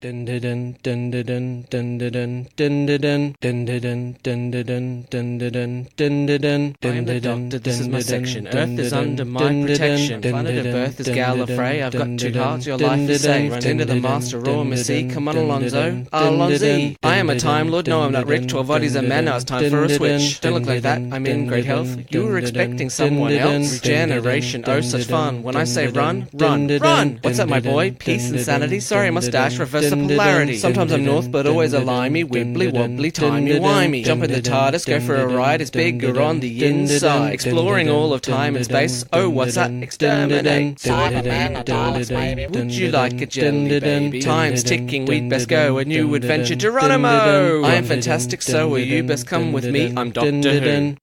This is my section. Earth is under my protection. Planet of birth is Gallifrey. I've got 2 hearts, your life is safe. Run into the master, raw Missy. Come on, Alonzo. Alonzi. I am a Time Lord. No, I'm not Rick. 12 bodies a man. Now it's time for a switch. Don't look like that. I'm in great health. You were expecting someone else. Regeneration. Oh, such fun. When I say run, run, run. What's up, my boy? Peace and sanity. Sorry, mustache. Reverse the polarity. Sometimes I'm north, but always a limey, wibbly wobbly, timey-wimey. Jump in the TARDIS, go for a ride, it's bigger on the inside. Exploring all of time and space, oh what's that? Exterminate. Cyberman, a TARDIS baby. Would you like a jelly baby? Time's ticking, we'd best go, a new adventure, Geronimo! I am fantastic, so are you, best come with me, I'm Doctor Who.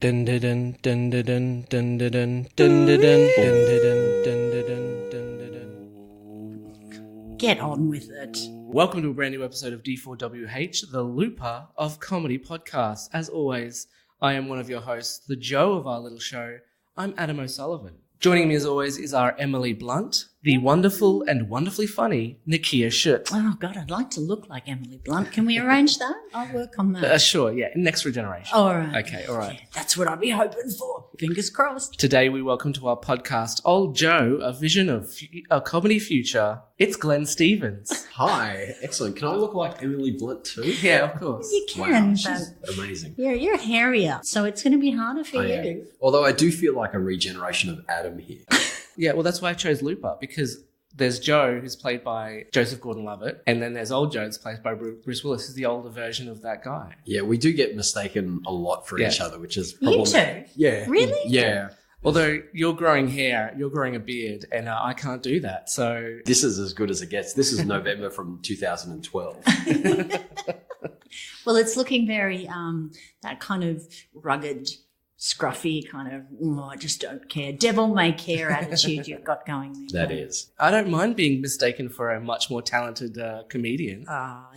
Get on with it. Welcome to a brand new episode of D4WH, the Looper of Comedy Podcasts. As always, I am one of your hosts, the Joe of our little show. I'm Adam O'Sullivan. Joining me as always is our Emily Blunt, the wonderful and wonderfully funny Nicchia Schutt. Oh, God, I'd like to look like Emily Blunt. Can we arrange that? I'll work on that. Sure, yeah, next regeneration. All right. Okay, all right. Yeah, that's what I'll be hoping for. Fingers crossed. Today we welcome to our podcast, Old Joe, a vision of a comedy future. It's Glenn Stevens. Hi, excellent. Can I look like Emily Blunt too? Yeah, of course. You can, Wow, she's amazing. You're hairier, so it's going to be harder for I you. am. Although I do feel like a regeneration of Adam here. Yeah, well, that's why I chose Looper, because there's Joe, who's played by Joseph Gordon-Levitt, and then there's Old Joe, that's played by Bruce Willis, who's the older version of that guy. Yeah, we do get mistaken a lot for each other, which is You problematic. too? Yeah. Really? Yeah. Although you're growing hair, you're growing a beard, and I can't do that, so... This is as good as it gets. This is November from 2012. Well, it's looking very, that kind of rugged, scruffy kind of, I just don't care. Devil may care attitude you've got going there. That is. I don't mind being mistaken for a much more talented comedian.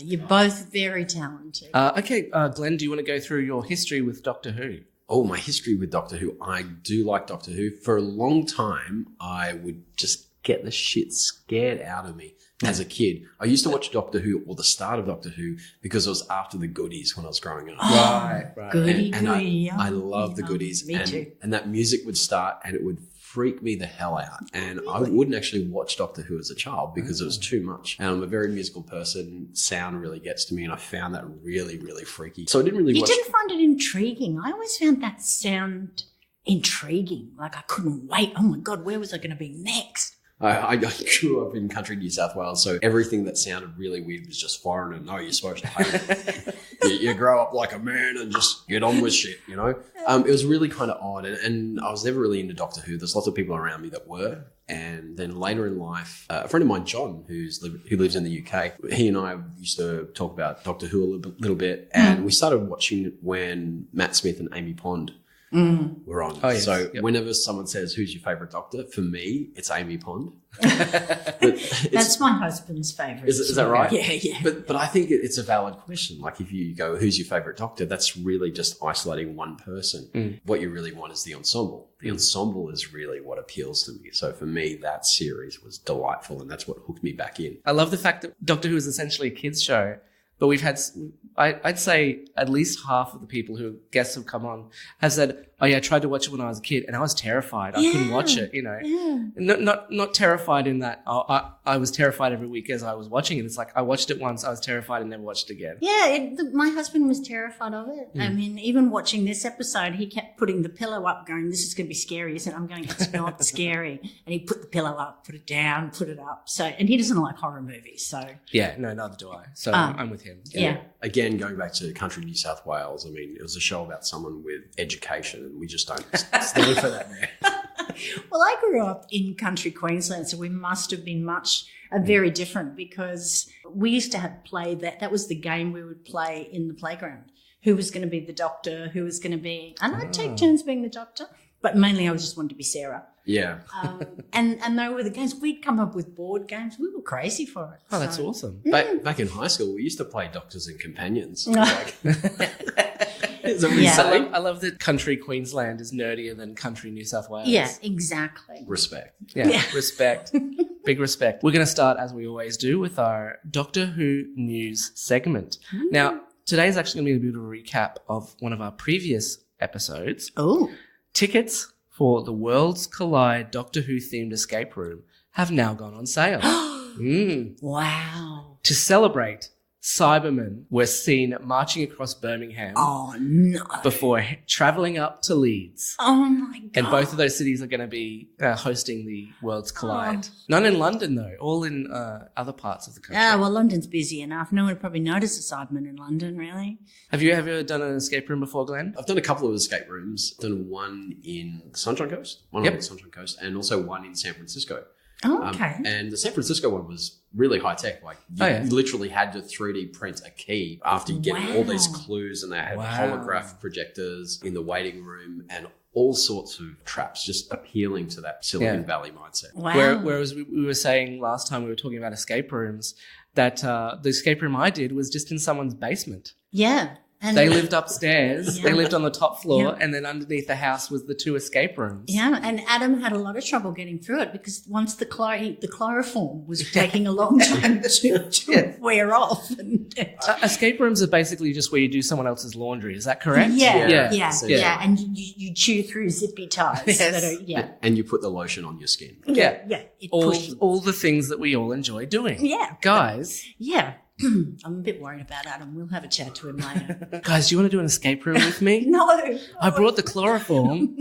You're both very talented. Okay, Glenn, do you want to go through your history with Doctor Who? Oh, my history with Doctor Who. I do like Doctor Who. For a long time, I would just get the shit scared out of me as a kid. I used to watch Doctor Who, or the start of Doctor Who, because it was after the goodies when I was growing up. Right. Goody, And goody. I love the goodies. Me too. And that music would start and it would freak me the hell out. And I wouldn't actually watch Doctor Who as a child because it was too much. And I'm a very musical person. Sound really gets to me, and I found that really, really freaky. So I didn't really You watch... didn't find it intriguing. I always found that sound intriguing. Like I couldn't wait. Oh my God, where was I going to be next? I grew up in country New South Wales, so everything that sounded really weird was just foreign, and no, you're supposed to hate it. you grow up like a man and just get on with shit, you know? It was really kind of odd, and I was never really into Doctor Who. There's lots of people around me that were, and then later in life, a friend of mine, John, who lives in the UK, he and I used to talk about Doctor Who a little bit, and we started watching it when Matt Smith and Amy Pond were on. Oh, yes. So whenever someone says, who's your favourite Doctor? For me, it's Amy Pond. That's my husband's favourite. Is that right? Yeah. But I think it's a valid question. Like if you go, who's your favourite Doctor? That's really just isolating one person. What you really want is the ensemble. The ensemble is really what appeals to me. So for me, that series was delightful, and that's what hooked me back in. I love the fact that Doctor Who is essentially a kids' show, but we've had, I'd say at least half of the people who guests have come on have said, oh yeah, I tried to watch it when I was a kid and I was terrified. I couldn't watch it, you know. Yeah. Not terrified in that I was terrified every week as I was watching it. It's like I watched it once, I was terrified and never watched it again. Yeah, my husband was terrified of it. I mean, even watching this episode, he kept putting the pillow up going, this is going to be scary. He said, I'm going, it's not scary. And he put the pillow up, put it down, put it up. So, and he doesn't like horror movies, so. Yeah, no, neither do I. So I'm with him. Yeah. Again, going back to country New South Wales, I mean, it was a show about someone with education, and we just don't stand for that, man. Well, I grew up in country Queensland, so we must have been very different, because we used to have play that was the game we would play in the playground. Who was going to be the doctor? Who was going to be? And I'd take turns being the doctor, but mainly I just wanted to be Sarah. Yeah. And they were the games. We'd come up with board games. We were crazy for it. Oh, that's awesome. Back in high school, we used to play Doctors and Companions. No. Is that what you say? I love that country Queensland is nerdier than country New South Wales. Yeah, exactly. Respect. Yeah. Respect. Big respect. We're going to start, as we always do, with our Doctor Who news segment. Now, today is actually going to be a bit of a recap of one of our previous episodes. Oh. Tickets for the Worlds Collide Doctor Who themed escape room have now gone on sale. Wow. To celebrate, Cybermen were seen marching across Birmingham before travelling up to Leeds. Oh, my God. And both of those cities are going to be hosting the Worlds Collide. None in London, though. All in other parts of the country. Well, London's busy enough. No one would probably notice a Cyberman in London, really. Have you ever done an escape room before, Glenn? I've done a couple of escape rooms. I've done one in the Sunshine Coast, on the Sunshine Coast, and also one in San Francisco. Oh, okay. And the San Francisco one was really high tech. Like you literally had to 3D print a key after you get all these clues, and they had holograph projectors in the waiting room and all sorts of traps, just appealing to that Silicon Valley mindset. Wow. Whereas we were saying last time we were talking about escape rooms that the escape room I did was just in someone's basement. Yeah. And they lived upstairs, they lived on the top floor, and then underneath the house was the 2 escape rooms. Yeah, and Adam had a lot of trouble getting through it because once the chloroform was taking a long time to wear off. And escape rooms are basically just where you do someone else's laundry. Is that correct? Yeah. And you chew through zippy ties. Yes. And you put the lotion on your skin. Yeah. All the things that we all enjoy doing. Yeah. Guys. Yeah. I'm a bit worried about Adam. We'll have a chat to him later. Guys, do you want to do an escape room with me? No. I brought the chloroform.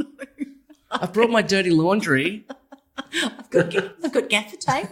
I brought my dirty laundry. I've got gaffer tape.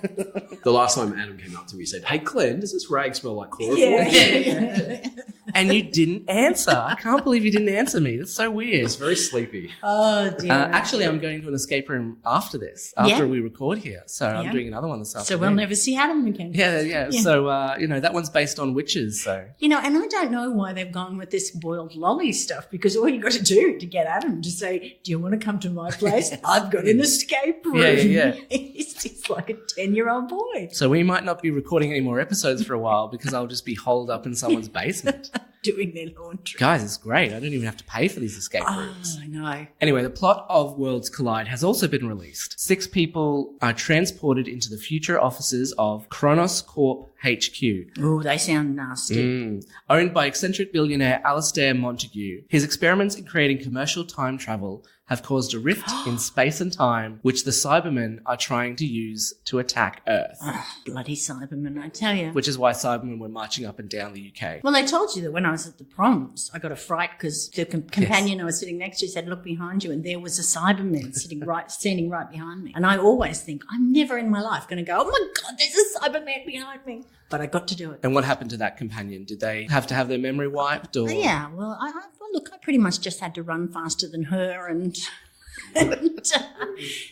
The last time Adam came up to me, he said, "Hey, Glenn, does this rag smell like chloroform?" Yeah. And you didn't answer. I can't believe you didn't answer me. That's so weird. It's very sleepy. Oh, dear. Actually, I'm going to an escape room after this, after we record here. So I'm doing another one this afternoon. So we'll never see Adam again. Yeah. So, that one's based on witches. So and I don't know why they've gone with this boiled lolly stuff, because all you got to do to get Adam to say, "Do you want to come to my place? I've got an escape room." Yeah. He's like a 10-year-old boy. So we might not be recording any more episodes for a while because I'll just be holed up in someone's basement. Doing their laundry. Guys, it's great. I don't even have to pay for these escape rooms. Oh, I know. Anyway, the plot of Worlds Collide has also been released. 6 people are transported into the future offices of Kronos Corp HQ. Oh, they sound nasty. Owned by eccentric billionaire Alastair Montague. His experiments in creating commercial time travel have caused a rift in space and time, which the Cybermen are trying to use to attack Earth. Oh, bloody Cybermen, I tell you. Which is why Cybermen were marching up and down the UK. Well, I told you that when I was at the proms, I got a fright because the companion I was sitting next to said, "Look behind you," and there was a Cyberman standing right behind me. And I always think, I'm never in my life going to go, "Oh my God, there's a Cyberman behind me." But I got to do it. And what happened to that companion? Did they have to have their memory wiped? Or? Yeah, well, I pretty much just had to run faster than her, and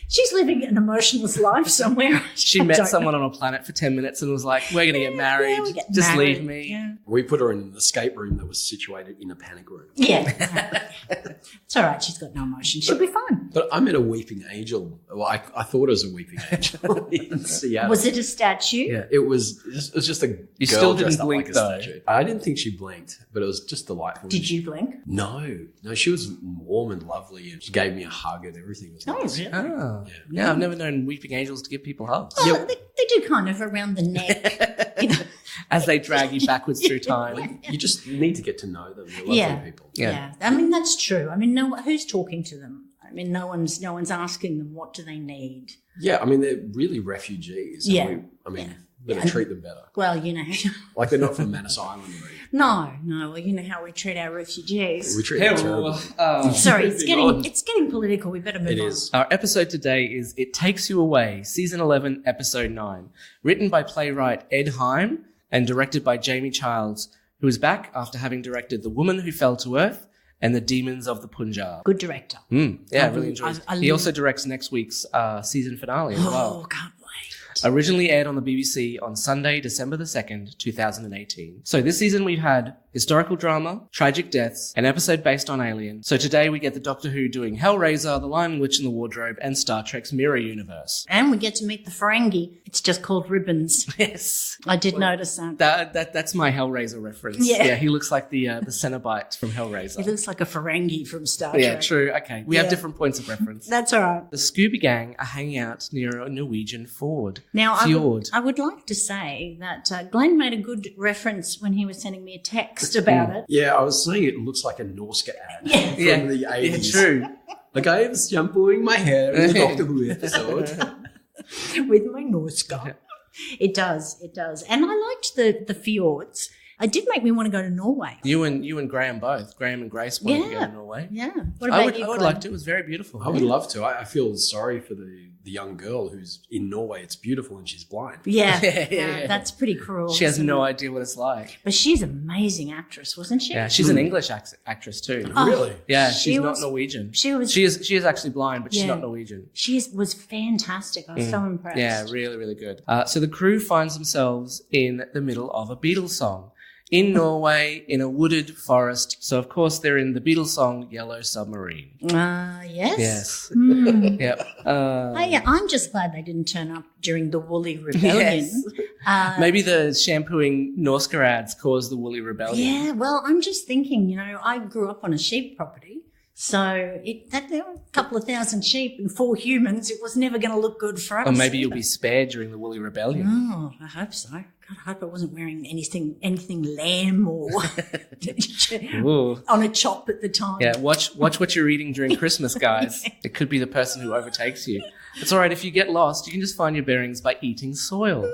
she's living an emotionless life somewhere. She met someone on a planet for 10 minutes and was like, "We're going to get married. Just leave me." Yeah. We put her in an escape room that was situated in a panic room. Yeah. It's all right. She's got no emotion. She'll be fine. But I met a weeping angel. Well, I thought it was a weeping angel in Seattle. Was it a statue? Yeah, it was just a You girl still didn't dressed up blink, like a though. statue. I didn't think she blinked, but it was just delightful. Did you blink? No, she was warm and lovely, and she gave me a hug and everything was nice. Really? Oh, yeah. I've never known weeping angels to give people hugs. Well, they do kind of around the neck. As they drag you backwards through time. You just need to get to know them. They're lovely people. Yeah. I mean, that's true. I mean, who's talking to them? I mean, no one's asking them what do they need. Yeah, I mean, they're really refugees. Yeah. We're going to treat them better. Well, Like they're not from Manus Island, really. No. Well, you know how we treat our refugees. We treat them terribly. Sorry, it's getting political. We better move on. It is. Our episode today is It Takes You Away, Season 11, Episode 9. Written by playwright Ed Heim and directed by Jamie Childs, who is back after having directed The Woman Who Fell to Earth and The Demons of the Punjab. Good director. Yeah, I really enjoyed it. He also directs next week's season finale as well. Oh, can't wait. Originally aired on the BBC on Sunday, December the 2nd, 2018. So this season we've had historical drama, tragic deaths, an episode based on Alien. So today we get the Doctor Who doing Hellraiser, The Lion, Witch and the Wardrobe, and Star Trek's Mirror Universe. And we get to meet the Ferengi. It's just called Ribbons. Yes. I did notice that. That's my Hellraiser reference. Yeah. He looks like the Cenobite from Hellraiser. He looks like a Ferengi from Star Trek. Yeah, true. Okay. We have different points of reference. That's all right. The Scooby Gang are hanging out near a Norwegian fjord. Now, I would like to say that Glenn made a good reference when he was sending me a text about it. Yeah, I was saying it looks like a Norska ad from the 80s. Yeah, true. Like I was shampooing my hair in the Doctor Who episode. With my Norska. It does. And I liked the fjords. It did make me want to go to Norway. You and Graham both. Graham and Grace wanted to go to Norway. Yeah. What about you? I would like to. It was very beautiful. I would love to. I feel sorry for the young girl who's in Norway. It's beautiful and she's blind. Yeah. That's pretty cruel. She has no idea what it's like. But she's an amazing actress, wasn't she? Yeah, she's an English actress too. Oh, really? Yeah, she's not Norwegian. She is actually blind, but she's not Norwegian. She was fantastic. I was so impressed. Yeah, really, really good. So the crew finds themselves in the middle of a Beatles song. In Norway, in a wooded forest. So, of course, they're in the Beatles song, Yellow Submarine. Yes. Yes. Yep. I'm just glad they didn't turn up during the Woolly Rebellion. Yes. Maybe the shampooing Norska ads caused the Woolly Rebellion. Yeah, well, I'm just thinking, I grew up on a sheep property. So there were a couple of thousand sheep and 4 humans. It was never going to look good for us. Or maybe you'll be spared during the Woolly Rebellion. Oh, I hope so. God, I hope I wasn't wearing anything lamb or on a chop at the time. Yeah, watch what you're eating during Christmas, guys. It could be the person who overtakes you. It's all right. If you get lost, you can just find your bearings by eating soil.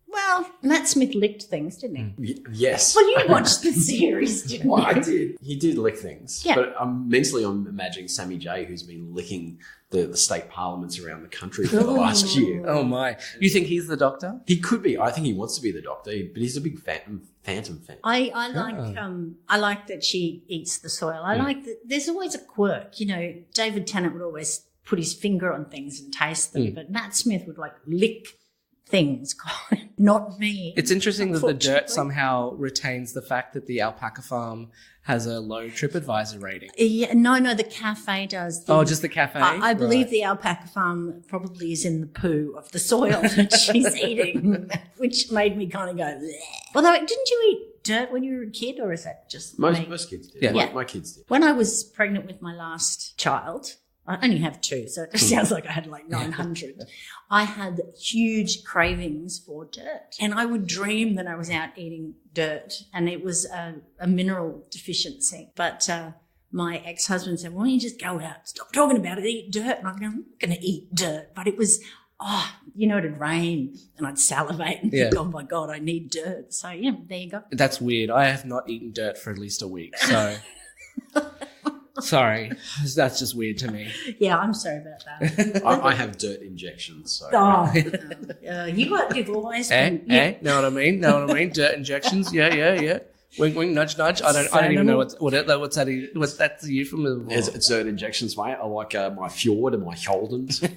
Well, Matt Smith licked things, didn't he? Yes. Well, you watched the series, didn't you? Well, I did. He did lick things. Yeah. But mentally I'm imagining Sammy J, who's been licking the state parliaments around the country for the last year. Oh, my. You think he's the Doctor? He could be. I think he wants to be the Doctor, but he's a big Phantom fan. I like that she eats the soil. I like that there's always a quirk. David Tennant would always put his finger on things and taste them, but Matt Smith would lick things. Not me. It's interesting that the dirt somehow retains the fact that the alpaca farm has a low TripAdvisor rating. Yeah, no, the cafe does. Just the cafe? I believe the alpaca farm probably is in the poo of the soil that she's eating, which made me kind of go, bleh. Although, didn't you eat dirt when you were a kid, or is that just me? Most kids did. Yeah. My kids did. When I was pregnant with my last child, I only have 2, so it just sounds like I had 900. I had huge cravings for dirt, and I would dream that I was out eating dirt, and it was a mineral deficiency. But my ex-husband said, "Why don't you just go out, stop talking about it, eat dirt?" And I'm going, "I'm not going to eat dirt." But it was, it'd rain, and I'd salivate and think, "Oh my God, I need dirt." So yeah, there you go. That's weird. I have not eaten dirt for at least a week, so. Sorry, that's just weird to me. Yeah, I'm sorry about that. I have dirt injections, so. You got always. Know what I mean? Dirt injections. Yeah. Wink, wink, nudge, nudge. I don't even know what's that's the euphemism. It's dirt injections, mate. I like my fjord and my Holdens.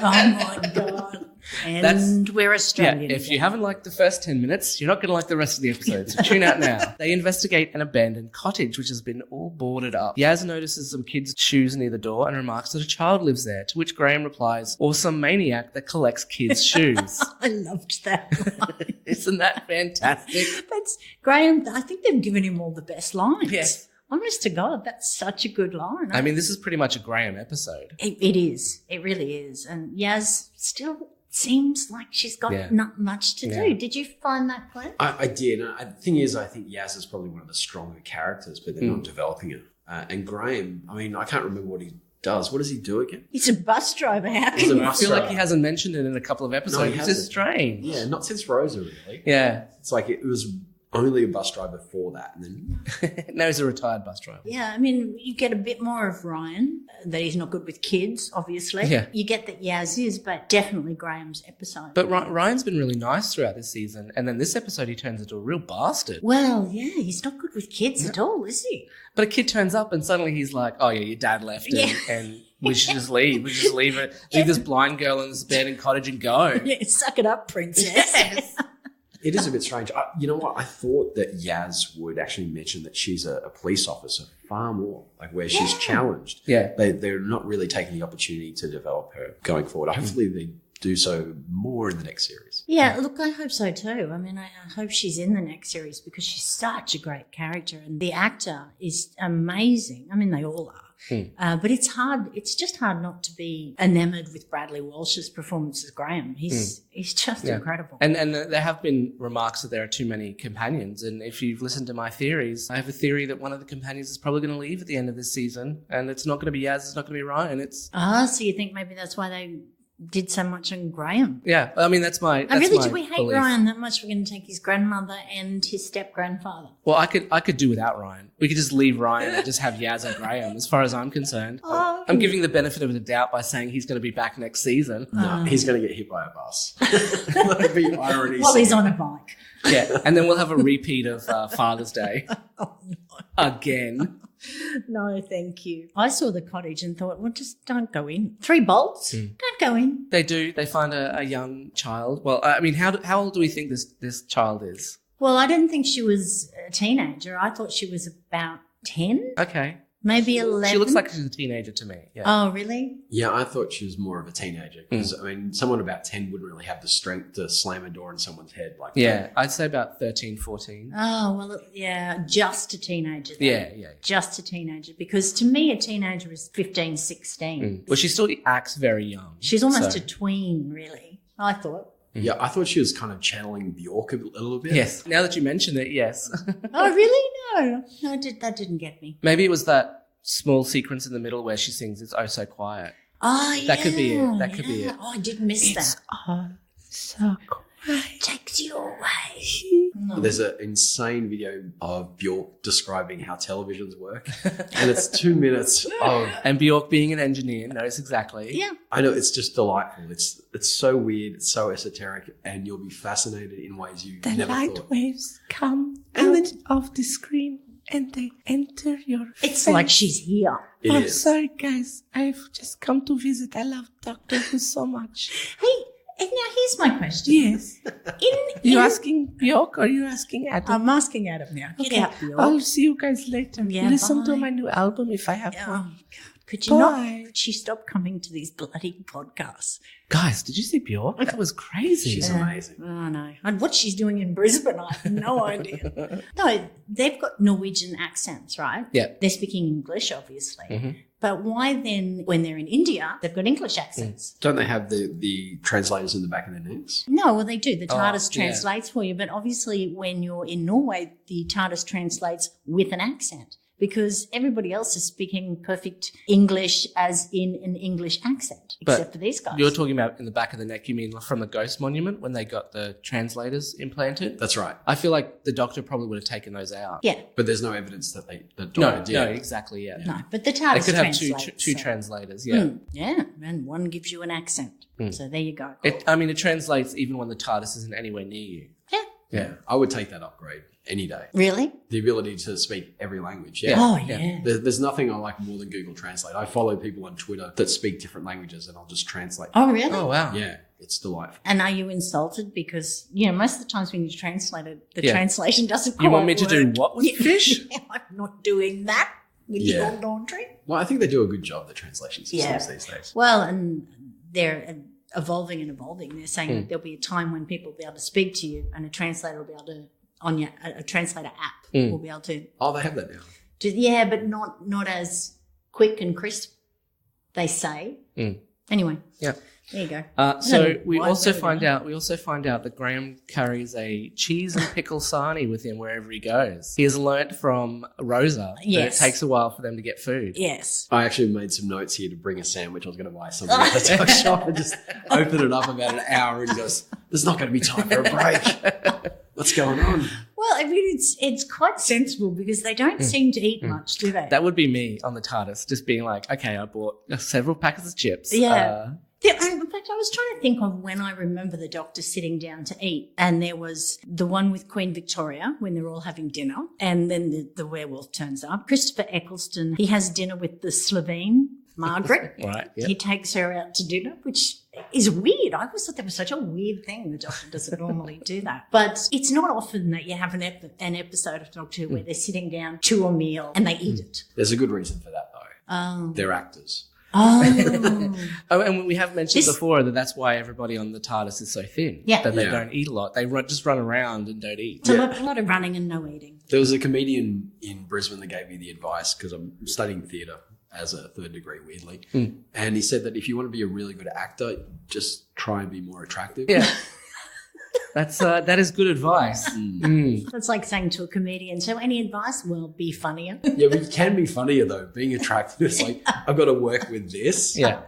Oh my God. And we're Australian. Yeah, if you haven't liked the first 10 minutes, you're not going to like the rest of the episode, so tune out now. They investigate an abandoned cottage, which has been all boarded up. Yaz notices some kids' shoes near the door and remarks that a child lives there, to which Graham replies, "Or some maniac that collects kids' shoes." I loved that line. Isn't that fantastic? That's Graham. I think they've given him all the best lines. Yes. Honest to God, that's such a good line. I mean, this is pretty much a Graham episode. It is. It really is. And Yaz still seems like she's got not much to do. Did you find that, Glenn? I did. The thing is, I think Yaz is probably one of the stronger characters, but they're not developing it. And Graham, I mean, I can't remember what he does. What does he do again? He's a bus driver. How can I feel like he hasn't mentioned it in a couple of episodes. It's just strange. Yeah, not since Rosa, really. Yeah. It's like it was only a bus driver for that. And then now he's a retired bus driver. Yeah, I mean, you get a bit more of Ryan, that he's not good with kids, obviously. Yeah. You get that Yaz is, but definitely Graham's episode. But Ryan's been really nice throughout this season, and then this episode he turns into a real bastard. Well, yeah, he's not good with kids at all, is he? But a kid turns up and suddenly he's like, "Oh yeah, your dad left and we should just leave. We should just leave it. Leave this blind girl in this abandoned cottage and go." Yeah, suck it up, princess. Yes. It is a bit strange. You know what? I thought that Yaz would actually mention that she's a police officer far more, like where she's challenged. Yeah. They're not really taking the opportunity to develop her going forward. Hopefully they do so more in the next series. Yeah, look, I hope so too. I mean, I hope she's in the next series because she's such a great character and the actor is amazing. I mean, they all are. But it's hard. It's just hard not to be enamored with Bradley Walsh's performance as Graham. He's just incredible. And there have been remarks that there are too many companions. And if you've listened to my theories, I have a theory that one of the companions is probably going to leave at the end of this season. And it's not going to be Yaz. It's not going to be Ryan. So you think maybe that's why they did so much on Graham? Yeah. I mean, that's my do we hate belief. Ryan that much? We're going to take his grandmother and his step-grandfather. Well, I could do without Ryan. We could just leave Ryan and just have Yaz and Graham, as far as I'm concerned. I'm giving the benefit of the doubt by saying he's going to be back next season. No, he's going to get hit by a bus. That'd be irony. While he's on a bike. Yeah, and then we'll have a repeat of Father's Day. Again. No, thank you. I saw the cottage and thought, well, just don't go in. 3 bolts, don't go in. They do. They find a young child. Well, I mean, how old do we think this child is? Well, I didn't think she was a teenager. I thought she was about 10. Okay. Maybe 11. She looks like she's a teenager to me. Yeah. Oh, really? Yeah, I thought she was more of a teenager because, I mean, someone about 10 wouldn't really have the strength to slam a door in someone's head like that. I'd say about 13, 14. Oh, well, yeah, just a teenager. Then. Yeah. Just a teenager. Because to me, a teenager is 15, 16. Well, she still acts very young. She's almost a tween, really, I thought. Yeah, I thought she was kind of channeling Bjork a little bit. Yes. Now that you mention it, yes. Oh, really? No, that didn't get me. Maybe it was that small sequence in the middle where she sings "It's Oh So Quiet." Oh, yeah. That could be it. That could be it. Oh, I did miss that. Oh, so quiet. Takes you away. There's an insane video of Bjork describing how televisions work. And it's 2 minutes of... And Bjork, being an engineer, knows exactly. Yeah. I know, it's just delightful. It's so weird, it's so esoteric, and you'll be fascinated in ways you never thought. Waves come out of the screen and they enter your It's face. like she's here. It is. Sorry, guys. I've just come to visit. I love Doctor Who so much. Hey, and now here's my question. Yes. You asking Bjork or you asking Adam? I'm asking Adam now. Get out, Bjork. I'll see you guys later. Yeah, Listen to bye. my new album if I have Oh, one. God. Could you not? Bye. Could she stop coming to these bloody podcasts? Guys, did you see Bjork? That was crazy. She's amazing. Oh, no. And what she's doing in Brisbane, I have no idea. No, they've got Norwegian accents, right? Yeah. They're speaking English, obviously. But why then, when they're in India, they've got English accents? Don't they have the translators in the back of their necks? No, well, they do. The TARDIS yeah. translates for you. But obviously, when you're in Norway, the TARDIS translates with an accent because everybody else is speaking perfect English as in an English accent, except for these guys. You're talking about in the back of the neck, you mean from the Ghost Monument when they got the translators implanted? That's right. I feel like the Doctor probably would have taken those out. Yeah. But there's no evidence that No, Doctor did. no, exactly, yeah. No, but the They TARDIS could have translates. two translators, yeah. Yeah, and one gives you an accent. So there you go. It translates even when the TARDIS isn't anywhere near you. Yeah. Yeah, I would take that upgrade any day. Really? The ability to speak every language. Yeah. Oh, yeah. There's nothing I like more than Google Translate. I follow people on Twitter that speak different languages and I'll just translate. Oh, really? Oh, wow. Yeah, it's delightful. And are you insulted? Because, most of the times when you translate it, the Yeah. translation doesn't quite You want me to work. do what with fish? Yeah, I'm not doing that with Yeah. your laundry. Well, I think they do a good job, the translation systems these days. Well, and they're evolving and evolving. They're saying that there'll be a time when people will be able to speak to you and a translator will be able to, on your a translator app will be able to Oh, they have that now. yeah, but not as quick and crisp, they say. Anyway. Yeah. There you go. So we Why also would find out that Graham carries a cheese and pickle sarnie with him wherever he goes. He has learnt from Rosa that it Yes. takes a while for them to get food. Yes. I actually made some notes here to bring a sandwich. I was going to buy something at the tuck shop and just open it up about an hour and he goes, there's not going to be time for a break. What's going on? Well, I mean, it's quite sensible because they don't seem to eat much, do they? That would be me on the TARDIS, just being like, okay, I bought several packets of chips. Yeah. Yeah, and in fact, I was trying to think of when I remember the Doctor sitting down to eat, and there was the one with Queen Victoria when they're all having dinner, and then the werewolf turns up. Christopher Eccleston, he has dinner with the Slovene Margaret. Right, yeah. He takes her out to dinner, which is weird. I always thought that was such a weird thing. The Doctor doesn't normally do that. But it's not often that you have an episode of Doctor Who where they're sitting down to a meal and they eat it. There's a good reason for that, though. They're actors. Oh. And we have mentioned before that that's why everybody on the TARDIS is so thin. Yeah. That they don't eat a lot. They just run around and don't eat. So a lot of running and no eating. There was a comedian in Brisbane that gave me the advice because I'm studying theatre as a third degree, weirdly. And he said that if you want to be a really good actor, just try and be more attractive. Yeah. That is good advice. That's like saying to a comedian, so any advice? Well, be funnier. Yeah, but you can be funnier though. Being attractive is like, I've got to work with this. Yeah.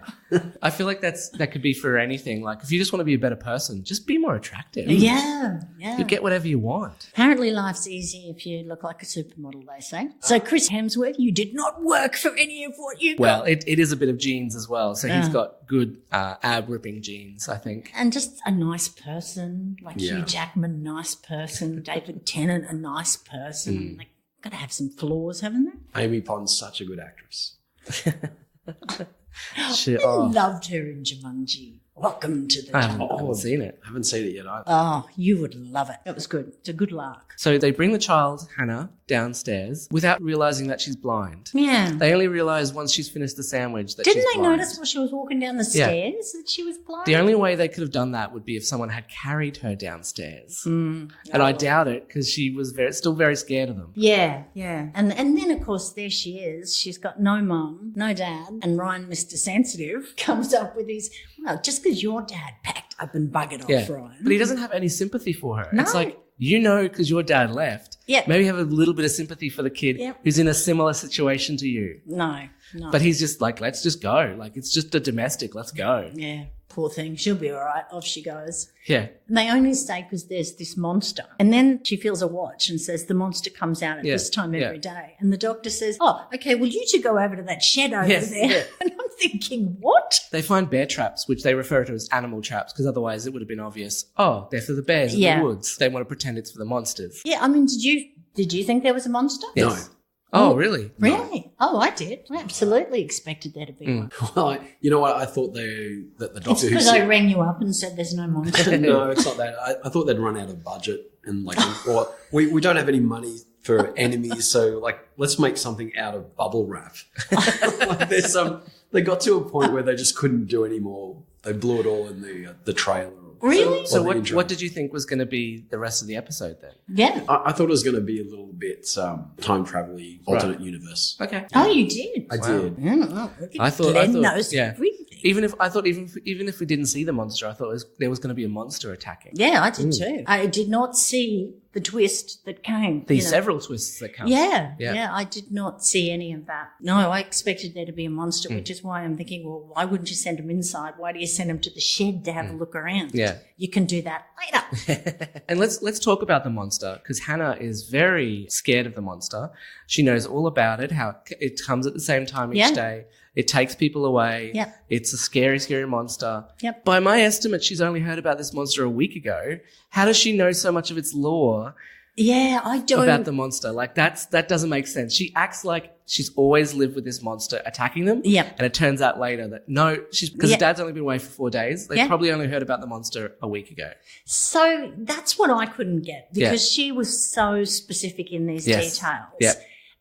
I feel like that could be for anything. Like if you just want to be a better person, just be more attractive. Yeah. You get whatever you want. Apparently life's easy if you look like a supermodel, they say. So Chris Hemsworth, you did not work for any of what you got. Well, it is a bit of genes as well. So he's got good ab-ripping genes, I think. And just a nice person, like Hugh Jackman, nice person. David Tennant, a nice person. Like, got to have some flaws, haven't they? Amy Pond's such a good actress. I loved her in Jumanji. Welcome to the I haven't seen it. I haven't seen it yet either. Oh, you would love it. It was good. It's a good lark. So they bring the child, Hannah, downstairs without realising that she's blind. Yeah. They only realise once she's finished the sandwich that Didn't she's they blind. notice while she was walking down the stairs that she was blind? The only way they could have done that would be if someone had carried her downstairs. And I doubt it because she was still very scared of them. Yeah. And then, of course, there she is. She's got no mum, no dad, and Ryan, Mr. Sensitive, comes up with his, well, just because your dad packed up and buggered off, Ryan. But he doesn't have any sympathy for her. No. It's like, because your dad left, maybe have a little bit of sympathy for the kid who's in a similar situation to you. No. But he's just like, let's just go. Like, it's just a domestic. Let's go. Yeah, poor thing. She'll be all right. Off she goes. Yeah. And they only stay because there's this monster. And then she feels a watch and says the monster comes out at this time every day. And the Doctor says, oh, okay, well, you two go over to that shed over there. Yeah. And I'm thinking, what? They find bear traps, which they refer to as animal traps, because otherwise it would have been obvious, they're for the bears in the woods. They want to pretend it's for the monsters. Yeah, I mean, did you think there was a monster? Yes. No. Oh, really? Really? No. Oh, I did. I absolutely expected there to be one. Well, you know what? I thought that the Doctor It's because I rang you up and said there's no monster. No, it's not that. I thought they'd run out of budget and or we don't have any money for enemies, so let's make something out of bubble wrap. They got to a point where they just couldn't do any more. They blew it all in the trailer. Really? So what did you think was going to be the rest of the episode then? Yeah. I thought it was going to be a little bit time travel-y, alternate universe. Okay. Oh, you did? I did. I thought knows everything. Even if we didn't see the monster, I thought there was going to be a monster attacking. Yeah, I did too. I did not see the twist that came. Several twists that come. Yeah, I did not see any of that. No, I expected there to be a monster, which is why I'm thinking, well, why wouldn't you send them inside? Why do you send them to the shed to have a look around? Yeah. You can do that later. And let's talk about the monster, because Hannah is very scared of the monster. She knows all about it, how it comes at the same time each day. It takes people away. Yep. It's a scary, scary monster. Yep. By my estimate, she's only heard about this monster a week ago. How does she know so much of its lore? Yeah, I don't. About the monster. Like, that doesn't make sense. She acts like she's always lived with this monster attacking them. Yep. And it turns out later that because Dad's only been away for 4 days. They probably only heard about the monster a week ago. So that's what I couldn't get, because she was so specific in these details. Yeah.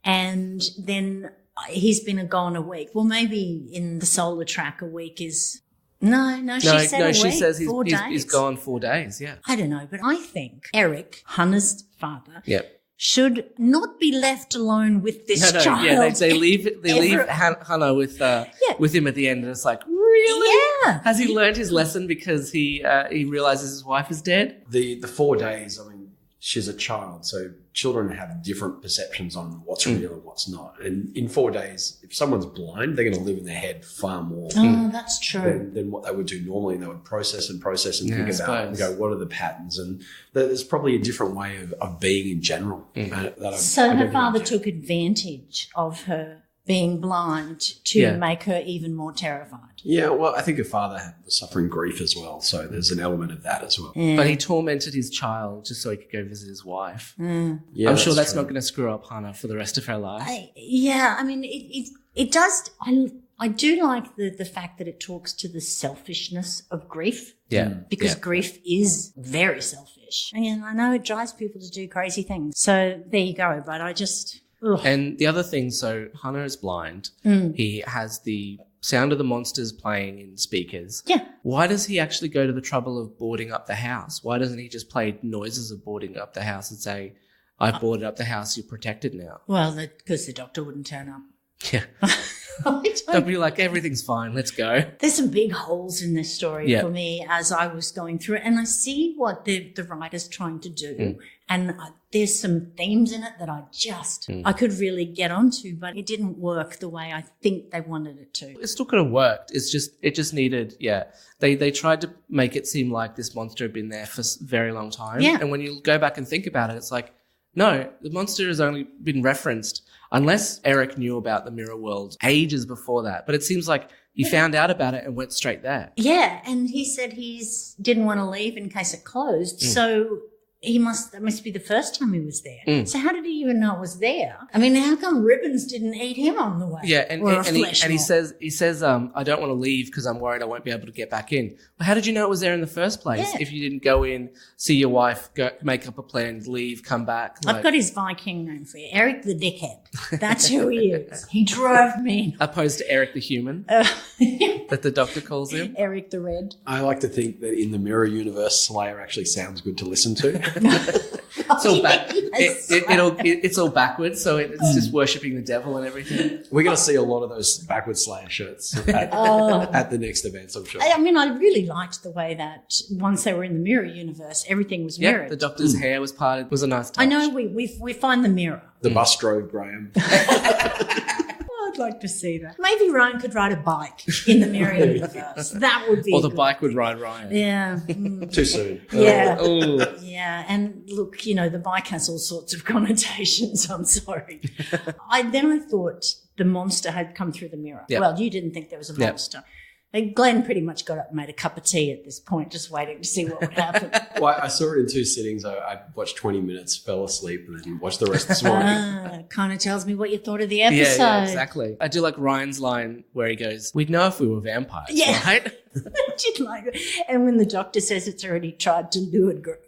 And then he's been gone a week. Well, maybe in the solar track a week is... No, she said a week, she says he's gone 4 days, yeah. I don't know, but I think Eric, Hannah's father, Yep. should not be left alone with this child. Yeah, they leave Hannah with him at the end, and it's like, really? Yeah. Has he learned his lesson because he realizes his wife is dead? The 4 days, I mean, she's a child, so children have different perceptions on what's real and what's not. And in 4 days, if someone's blind, they're going to live in their head far more that's true. than what they would do normally. They would process and think about it and go, what are the patterns? And there's probably a different way of being in general. So her father took advantage of her being blind to make her even more terrified. Yeah, well, I think her father was suffering grief as well, so there's an element of that as well. Yeah. But he tormented his child just so he could go visit his wife. Yeah, I'm sure that's not going to screw up Hannah for the rest of her life. I mean, it does. I do like the fact that it talks to the selfishness of grief. Yeah. Because grief is very selfish. And I know it drives people to do crazy things. So there you go. But I just... Ugh. And the other thing, so Hannah is blind. He has the sound of the monsters playing in speakers. Yeah. Why does he actually go to the trouble of boarding up the house? Why doesn't he just play noises of boarding up the house and say, I've boarded up the house, you're protected now? Well, because the doctor wouldn't turn up. Yeah. They'll be like, everything's fine, let's go. There's some big holes in this story for me as I was going through it. And I see what the writer's trying to do. And there's some themes in it that I could really get onto, but it didn't work the way I think they wanted it to. It still could have worked. It just needed, They tried to make it seem like this monster had been there for a very long time. Yeah. And when you go back and think about it, it's like, no, the monster has only been referenced unless Eric knew about the mirror world ages before that. But it seems like he found out about it and went straight there. Yeah, and he said didn't want to leave in case it closed. So that must be the first time he was there. So how did he even know it was there? I mean, how come Ribbons didn't eat him on the way? Yeah, and he says, I don't want to leave because I'm worried I won't be able to get back in. Well, how did you know it was there in the first place? Yeah. If you didn't go in, see your wife, make up a plan, leave, come back. I've got his Viking name for you, Eric the Dickhead. That's who he is. He drove me. Opposed to Eric the Human, that the doctor calls him. Eric the Red. I like to think that in the mirror universe, Slayer actually sounds good to listen to. It's all it's all backwards, so it's just worshipping the devil and everything. We're going to see a lot of those backward Slayer shirts at the next events, I'm sure. I mean, I really liked the way that once they were in the mirror universe, everything was mirrored. Yeah, the doctor's hair was parted. It was a nice touch. I know we find the mirror. The bus drove Graham. I'd like to see that. Maybe Ryan could ride a bike in the mirror universe. That would be Or the bike would ride Ryan. Yeah. Too soon. Yeah. Oh. Yeah. And look, the bike has all sorts of connotations. I'm sorry. Then I thought the monster had come through the mirror. Yep. Well, you didn't think there was a monster. And Glenn pretty much got up and made a cup of tea at this point, just waiting to see what would happen. Well, I saw it in 2 sittings. I watched 20 minutes, fell asleep, and then watched the rest this morning. Kind of tells me what you thought of the episode. Yeah, exactly. I do like Ryan's line where he goes, we'd know if we were vampires, right? I did like it. And when the doctor says it's already tried to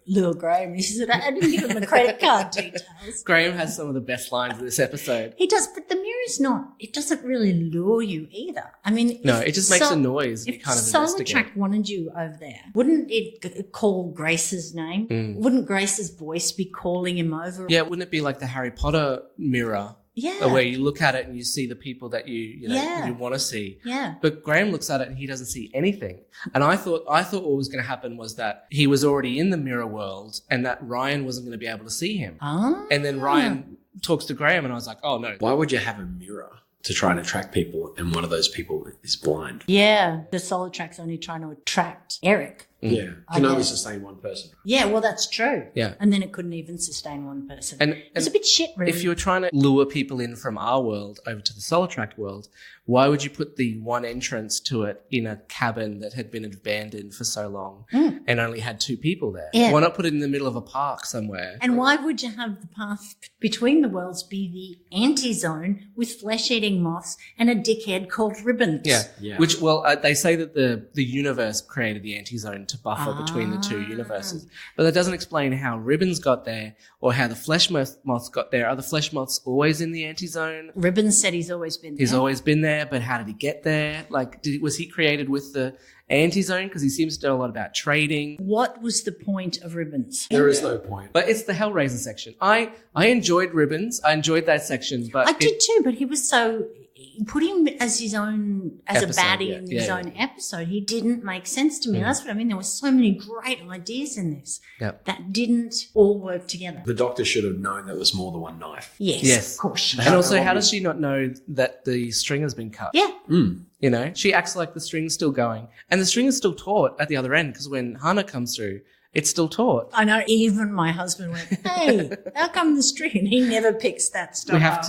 lure Graham, he says, I didn't give him the credit card details. Graham has some of the best lines of this episode. He does, but the mirror's it doesn't really lure you either. I mean, no, it just makes a noise. If you kind of Solartrack wanted you over there, wouldn't it call Grace's name? Wouldn't Grace's voice be calling him over? Yeah, wouldn't it be like the Harry Potter mirror? Yeah. Where you look at it and you see the people that you want to see. Yeah. But Graham looks at it and he doesn't see anything. And I thought what was going to happen was that he was already in the mirror world and that Ryan wasn't going to be able to see him. Ah. And then Ryan talks to Graham and I was like, oh no. Why would you have a mirror to try and attract people and one of those people is blind? Yeah. The Solartrack's only trying to attract Eric. Yeah. Can only sustain one person. Yeah, well, that's true. Yeah. And then it couldn't even sustain one person. And it's a bit shit, really. If you were trying to lure people in from our world over to the Solartrack world, why would you put the one entrance to it in a cabin that had been abandoned for so long and only had 2 people there? Yeah. Why not put it in the middle of a park somewhere? And why would you have the path between the worlds be the anti-zone with flesh-eating moths and a dickhead called Ribbons? Yeah. Which, they say that the universe created the anti-zone to buffer between the 2 universes. But that doesn't explain how Ribbons got there or how the flesh moths got there. Are the flesh moths always in the anti-zone? Ribbons said he's always been there. He's always been there, but how did he get there? Like, was he created with the anti-zone? Because he seems to know a lot about trading. What was the point of Ribbons? There is no point. But it's the Hellraiser section. I enjoyed Ribbons. I enjoyed that section. But I did too, but he was so... Put him as his own, as episode, a baddie in his own episode. He didn't make sense to me. That's what I mean. There were so many great ideas in this that didn't all work together. The doctor should have known that it was more than one knife. Yes, of course. And also, how does she not know that the string has been cut? Yeah. She acts like the string's still going. And the string is still taut at the other end because when Hannah comes through, it's still taut. I know. Even my husband went, "Hey, how come the string?" He never picks that stuff. We have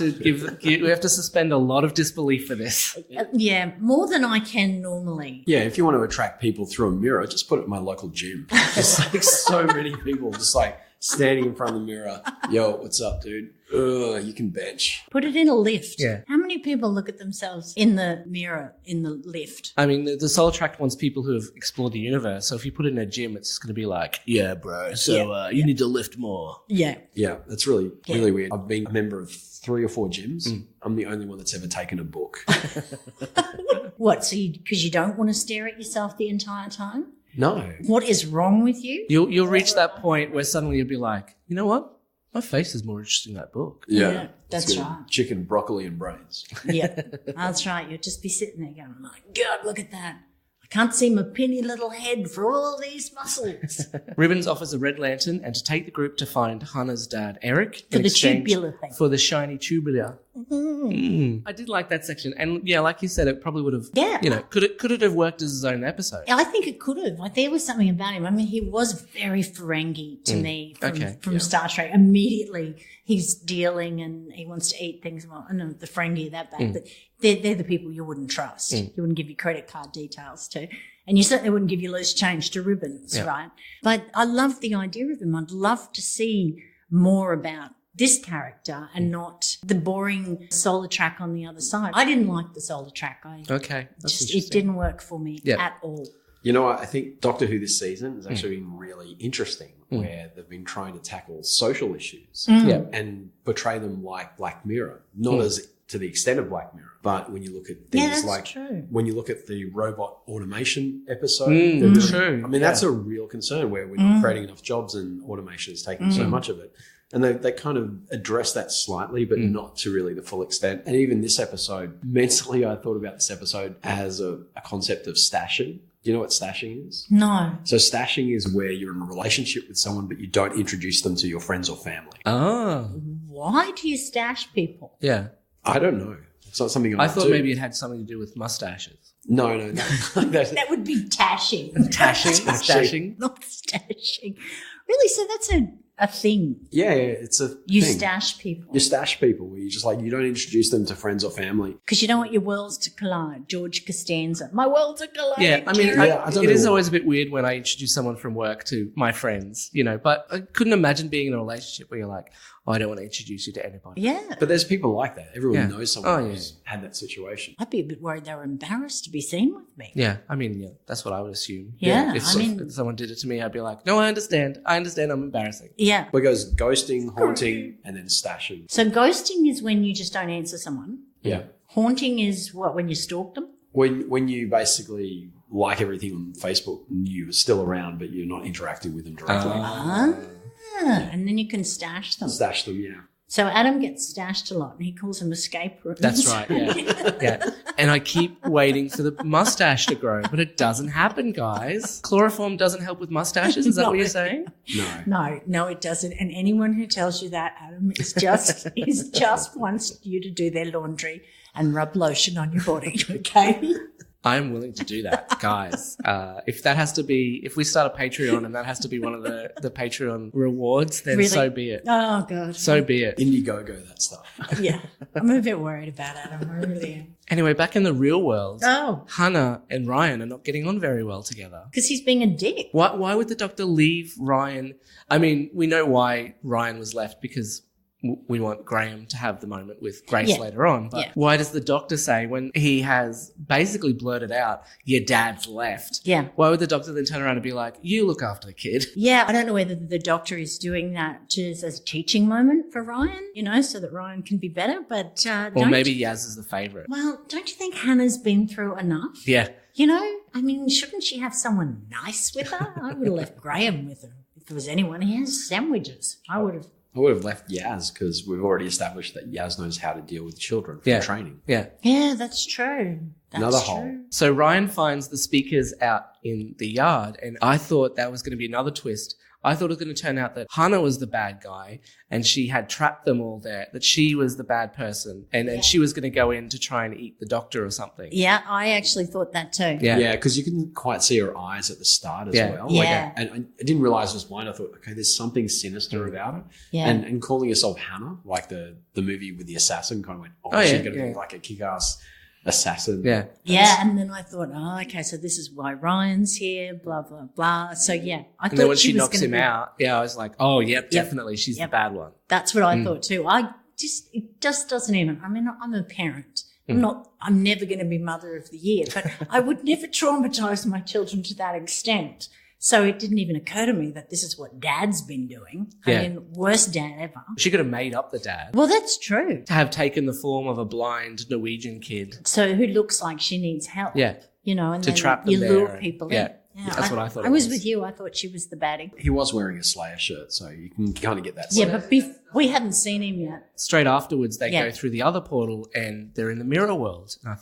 we have to suspend a lot of disbelief for this. Yeah, more than I can normally. Yeah, if you want to attract people through a mirror, just put it in my local gym. Just like so many people just like standing in front of the mirror. Yo, what's up, dude? You can bench. Put it in a lift. Yeah. How many people look at themselves in the mirror in the lift? I mean, the Soul Track wants people who have explored the universe. So if you put it in a gym, it's just going to be like, yeah, bro. So you need to lift more. Yeah. Yeah, that's really weird. I've been a member of 3 or 4 gyms. I'm the only one that's ever taken a book. What? So because you don't want to stare at yourself the entire time? No. What is wrong with you? You'll reach that point where suddenly you'll be like, you know what? My face is more interesting than that book. Yeah, that's good. right. Chicken, broccoli, and brains. Yeah, that's right. You'll just be sitting there going, my God, look at that. I can't see my penny little head for all these muscles. Ribbons offers a red lantern and to take the group to find Hannah's dad, Eric, For in the exchange tubular thing. for the shiny tubular. I did like that section. And yeah, like you said, it probably would have, could it have worked as its own episode? I think it could have. Like, there was something about him. I mean, he was very Ferengi to me from Star Trek. Immediately, he's dealing and he wants to eat things. Well, no, the Ferengi are that bad, but they're the people you wouldn't trust. You wouldn't give your credit card details to. And you certainly wouldn't give your loose change to Ribbons, right? But I love the idea of him. I'd love to see more about this character and not the boring solar track on the other side. I didn't like the solar track. It didn't work for me at all. You know what? I think Doctor Who this season has actually been really interesting where they've been trying to tackle social issues and portray them like Black Mirror. Not as to the extent of Black Mirror, but when you look at things when you look at the robot automation episode, true. I mean, that's a real concern where we're not creating enough jobs and automation is taking so much of it. And they kind of address that slightly, but not to really the full extent. And even this episode, mentally, I thought about this episode as a concept of stashing. Do you know what stashing is? No. So stashing is where you're in a relationship with someone, but you don't introduce them to your friends or family. Oh. Why do you stash people? Yeah. I don't know. It's not something I thought maybe it had something to do with mustaches. No. That would be tashing. Stashing? Not stashing. Really? So that's a thing. Yeah, it's a You thing. stash people. You stash people where you just you don't introduce them to friends or family. Because you don't want your worlds to collide. George Costanza. My worlds are colliding. Yeah, I mean, Jerry. it is always a bit weird when I introduce someone from work to my friends, but I couldn't imagine being in a relationship where you're like, I don't want to introduce you to anybody. Yeah. But there's people like that. Everyone knows someone who's had that situation. I'd be a bit worried they were embarrassed to be seen with me. Yeah, I mean, that's what I would assume. Yeah, If someone did it to me, I'd be like, no, I understand, I'm embarrassing. Yeah. But it goes ghosting, haunting, and then stashing. So ghosting is when you just don't answer someone. Yeah. Haunting is what, when you stalk them? When you basically like everything on Facebook and you're still around, but you're not interacting with them directly. And then you can stash them. Stash them, yeah. So Adam gets stashed a lot and he calls them escape rooms. That's right, yeah. And I keep waiting for the mustache to grow, but it doesn't happen, guys. Chloroform doesn't help with mustaches, is that what you're saying? No, it doesn't. And anyone who tells you that, Adam, is just wants you to do their laundry and rub lotion on your body, okay? I'm willing to do that, guys. If we start a Patreon and that has to be one of the Patreon rewards, then Really? So be it. Oh, God. So be it. Indiegogo, that stuff. Yeah. I'm a bit worried about Adam. I really am. Anyway, back in the real world, Oh. Hannah and Ryan are not getting on very well together. Because he's being a dick. Why would the Doctor leave Ryan? I mean, we know why Ryan was left because we want Graham to have the moment with Grace later on. But why does the Doctor say, when he has basically blurted out, your dad's left? Yeah. Why would the Doctor then turn around and be like, you look after the kid? Yeah, I don't know whether the Doctor is doing that just as a teaching moment for Ryan, so that Ryan can be better. But or maybe Yaz is the favourite. Well, don't you think Hannah's been through enough? Yeah. I mean, shouldn't she have someone nice with her? I would have left Graham with her. If there was anyone, he has sandwiches. I would have left Yaz because we've already established that Yaz knows how to deal with children from training. Yeah. Yeah, that's true. Another hole. So Ryan finds the speakers out in the yard, and I thought that was going to be another twist. I thought it was going to turn out that Hannah was the bad guy and she had trapped them all there, that she was the bad person, and she was going to go in to try and eat the Doctor or something. Yeah, I actually thought that too. Yeah, because you couldn't quite see her eyes at the start as well. Yeah. And I didn't realise it was blind. I thought, okay, there's something sinister about it. Yeah. And calling herself Hannah, like the movie with the assassin, kind of went, she's going to be like a kick-ass assassin. Yeah. Yeah, and then I thought, oh, okay, so this is why Ryan's here, blah, blah, blah. So, yeah, I And then thought when she was knocks gonna him be- out, I was like, oh, yep, definitely, she's the bad one. That's what I thought too. It just doesn't even, I mean, I'm a parent. I'm never going to be mother of the year, but I would never traumatize my children to that extent. So it didn't even occur to me that this is what Dad's been doing. Yeah. I mean, worst dad ever. She could have made up the dad Well, that's true. to have taken the form of a blind Norwegian kid. So who looks like she needs help. Yeah. You know, and To then trap them you lure there. people Yeah. in. That's what I thought I it was was. with you. I thought she was the baddie. He was wearing a Slayer shirt, so you can kind of get that Yeah, sense. but we hadn't seen him yet. Straight afterwards, they Yeah. go through the other portal and they're in the mirror world. And I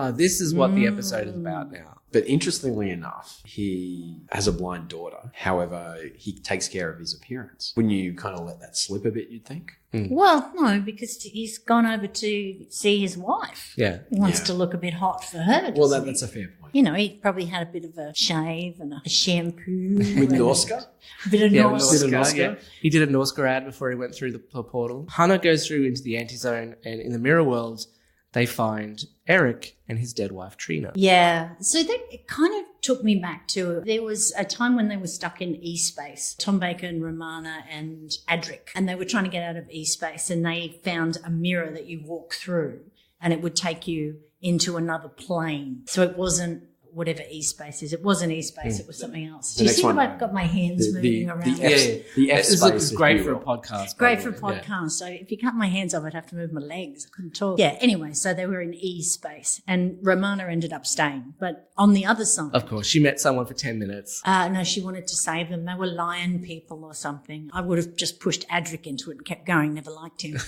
thought, this is what the episode is about now. But interestingly enough, he has a blind daughter. However, he takes care of his appearance. Wouldn't you kind of let that slip a bit, you'd think? Well, no, because he's gone over to see his wife. Yeah. He wants to look a bit hot for her. Well, doesn't he? that's a fair point. You know, he probably had a bit of a shave and a shampoo. With Norska? A bit of Yeah, Norska. Norska, yeah. He did a Norska ad before he went through the portal. Hannah goes through into the anti-zone, and in the mirror world, they find Eric and his dead wife, Trina. Yeah. So that it kind of took me back to, there was a time when they were stuck in E-space, Tom Baker and Romana and Adric, and they were trying to get out of E-space, and they found a mirror that you walk through and it would take you into another plane. So it wasn't whatever E-space is. It wasn't E-space. It was something else. Do you next see one, what I've got my hands moving around? The F This space, is if great you for a will. podcast. Great by for a the way. Yeah. podcast. So if you cut my hands off, I'd have to move my legs. I couldn't talk. Yeah. Anyway, so they were in E space, and Romana ended up staying. But on the other side, Of course, she met someone for 10 minutes. no, she wanted to save them. They were lion people or something. I would have just pushed Adric into it and kept going. Never liked him,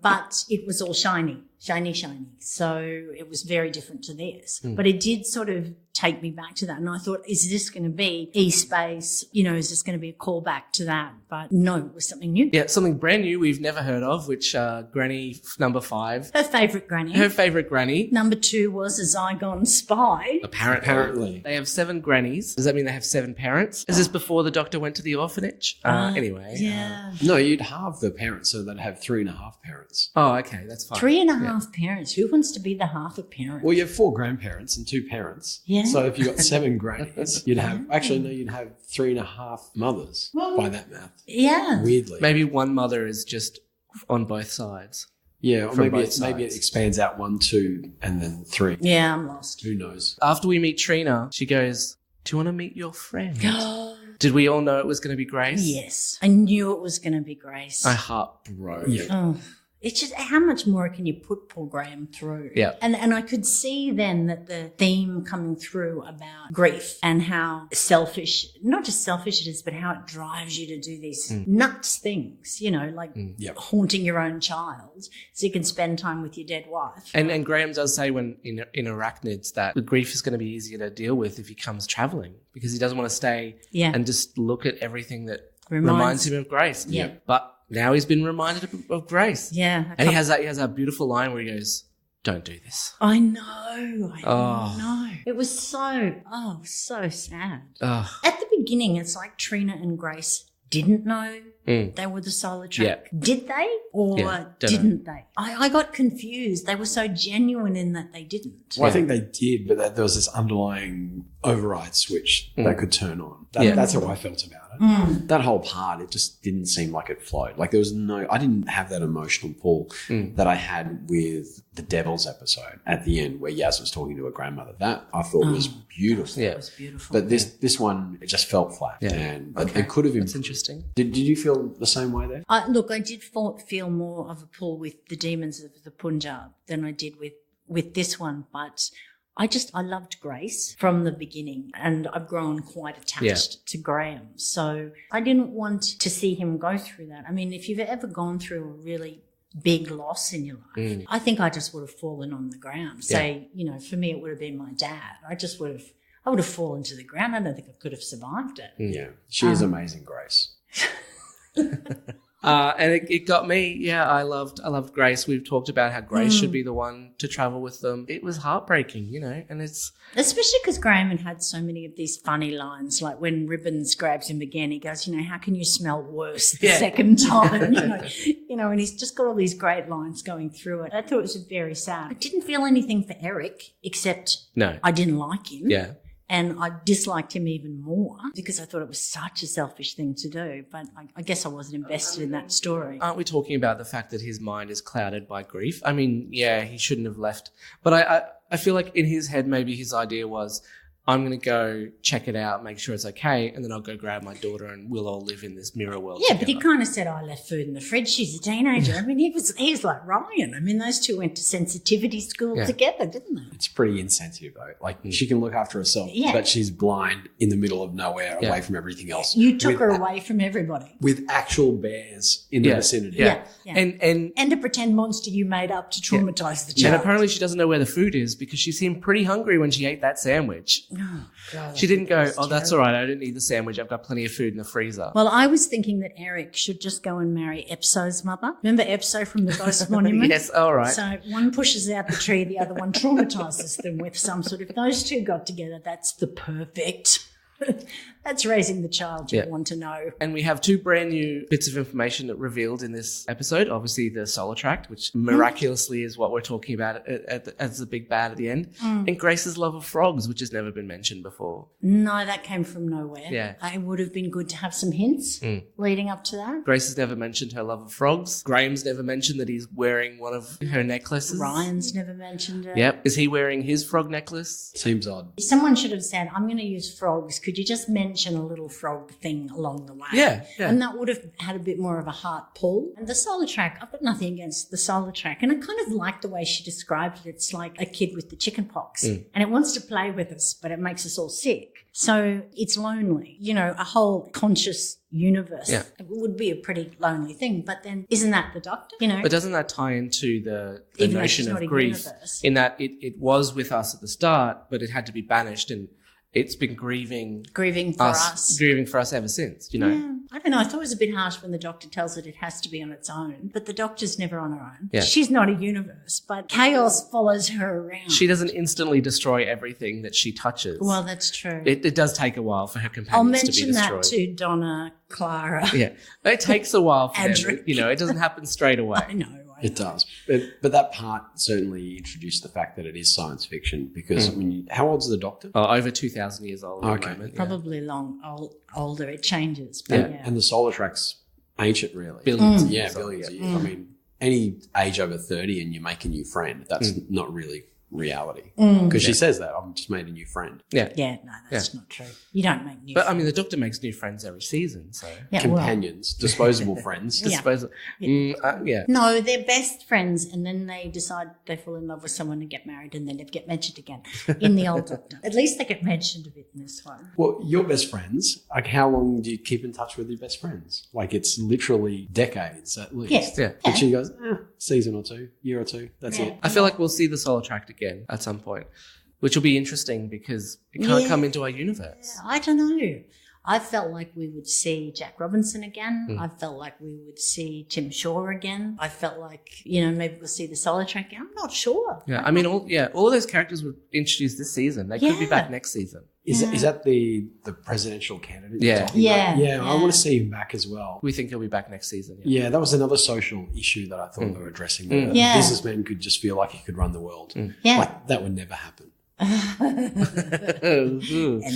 but it was all shiny. So it was very different to theirs. But it did sort of take me back to that. And I thought, is this going to be E-space? You know, is this going to be a callback to that? But no, it was something new. Yeah, something brand new we've never heard of, which Granny number 5. Her favourite granny. Her favourite granny. Number 2 was a Zygon spy. Apparently. They have 7 grannies. Does that mean they have 7 parents? Is this before the doctor went to the orphanage? Anyway. Yeah. No, you'd halve the parents, so they'd have 3.5 parents. Oh, okay, that's fine. 3.5 parents. Who wants to be the half a parent? Well, you have 4 grandparents and 2 parents. Yeah. So if you got 7 grannies, you'd have 3.5 mothers by that math. Yeah. Weirdly. Maybe one mother is just on both sides. Yeah, or From maybe both maybe it sides. expands out 1, 2, and then 3. Yeah, I'm lost. Who knows? After we meet Trina, she goes, "Do you want to meet your friend?" Did we all know it was going to be Grace? Yes. I knew it was going to be Grace. My heart broke. Yeah. Oh. It's just, how much more can you put Paul Graham through? Yeah. And I could see then that the theme coming through about grief and how selfish, not just selfish it is, but how it drives you to do these nuts things, you know, like Yep. haunting your own child so you can spend time with your dead wife. And Graham does say when in Arachnids that the grief is going to be easier to deal with if he comes traveling because he doesn't want to stay Yeah. and just look at everything that Reminds- reminds him of Grace. Yeah. But now he's been reminded of Grace. Yeah. And he has that beautiful line where he goes, "Don't do this." I know. I Oh. know. It was so sad. Ugh. At the beginning, it's like Trina and Grace didn't know they were the solar track. Did they or Yeah, don't didn't they? I got confused. They were so genuine in that they didn't. Well, I think they did, but there was this underlying override switch they could turn on. That's how I felt about it. That whole part, it just didn't seem like it flowed. Like there was I didn't have that emotional pull that I had with the Devils episode at the end where Yaz was talking to her grandmother. That I thought was beautiful. Yeah. It was beautiful. But this one, it just felt flat. Yeah. And it could have That's improved. interesting. Did you feel the same way there? Look, I did feel more of a pull with the Demons of the Punjab than I did with this one, but I loved Grace from the beginning and I've grown quite attached to Graham. So I didn't want to see him go through that. I mean, if you've ever gone through a really big loss in your life, I think I just would have fallen on the ground. Say, you know, for me, it would have been my dad. I would have fallen to the ground. I don't think I could have survived it. Yeah. She is amazing, Grace. And it got me. Yeah, I loved Grace. We've talked about how Grace should be the one to travel with them. It was heartbreaking, you know, and it's... Especially because Graham had so many of these funny lines, like when Ribbons grabs him again, he goes, you know, how can you smell worse the second time? And he's just got all these great lines going through it. I thought it was very sad. I didn't feel anything for Eric, except I didn't like him. Yeah. And I disliked him even more because I thought it was such a selfish thing to do. But I guess I wasn't invested in that story. Aren't we talking about the fact that his mind is clouded by grief? I mean, yeah, he shouldn't have left. But I feel like in his head, maybe his idea was, I'm going to go check it out, make sure it's okay, and then I'll go grab my daughter and we'll all live in this mirror world together. But he kind of said, I left food in the fridge. She's a teenager. I mean, he's like Ryan. I mean, those two went to sensitivity school together, didn't they? It's pretty insensitive, though. Like, she can look after herself, but she's blind in the middle of nowhere, away from everything else. You took her away from everybody. With actual bears in the vicinity. Yeah. And a pretend monster you made up to traumatise the child. And apparently she doesn't know where the food is because she seemed pretty hungry when she ate that sandwich. Oh, God. She didn't go, that's all right, I don't need the sandwich, I've got plenty of food in the freezer. Well, I was thinking that Eric should just go and marry Epso's mother. Remember Epso from the Ghost Monument? Yes, all right. So one pushes out the tree, the other one traumatises them with some sort of... Those two got together, that's the perfect... That's raising the child you want to know. And we have two brand new bits of information that revealed in this episode. Obviously, the solar tract, which miraculously is what we're talking about as the big bad at the end. And Grace's love of frogs, which has never been mentioned before. No, that came from nowhere. Yeah. It would have been good to have some hints leading up to that. Grace has never mentioned her love of frogs. Graham's never mentioned that he's wearing one of her necklaces. Ryan's never mentioned it. Yep. Is he wearing his frog necklace? Seems odd. Someone should have said, I'm going to use frogs. Could you just mention a little frog thing along the way? Yeah. And that would have had a bit more of a heart pull. And the solar track, I've got nothing against the solar track. And I kind of like the way she described it. It's like a kid with the chicken pox. And it wants to play with us, but it makes us all sick. So it's lonely. You know, a whole conscious universe. Yeah. It would be a pretty lonely thing. But then isn't that the Doctor? You know? But doesn't that tie into the Even though notion she's of not a grief universe. in that it was with us at the start, but it had to be banished and it's been grieving for us. Grieving for us ever since, you know? Yeah. I don't know. I thought it was a bit harsh when the Doctor tells it has to be on its own. But the Doctor's never on her own. Yeah. She's not a universe, but chaos follows her around. She doesn't instantly destroy everything that she touches. Well, that's true. It does take a while for her companions I'll to be mention destroyed. that to Donna, Clara. Yeah. It takes a while for Andrew. them. You know, it doesn't happen straight away. I know. It does. But that part certainly introduced the fact that it is science fiction because, I mean, how old's the Doctor? Over 2,000 years old at the moment. Probably older. It changes. But yeah. And the solar track's ancient, really. Billions. Yeah, billions of years. I mean, any age over 30 and you make a new friend, that's not really reality. Because she says that, I've just made a new friend. Yeah. Yeah, no, that's not true. You don't make new But, friends. I mean, the Doctor makes new friends every season, so... Yeah, Companions, disposable friends. Disposable. Yeah. No, they're best friends and then they decide they fall in love with someone and get married and then they get mentioned again in the old Doctor. At least they get mentioned a bit in this one. Well, your best friends, like how long do you keep in touch with your best friends? Like it's literally decades at least. Yes. Yeah. And she goes, season or two, year or two, that's it. I feel like we'll see the solar tract again at some point, which will be interesting because it can't come into our universe. Yeah, I don't know. I felt like we would see Jack Robinson again. I felt like we would see Tim Shaw again. I felt like, maybe we'll see the solar track again. I'm not sure. Yeah, I mean, all of those characters were introduced this season. They could be back next season. Is that the presidential candidate? Yeah. you're talking about? Yeah, I want to see him back as well. We think he'll be back next season. Yeah, that was another social issue that I thought they were addressing. That businessmen could just feel like he could run the world. Yeah. Like, that would never happen. And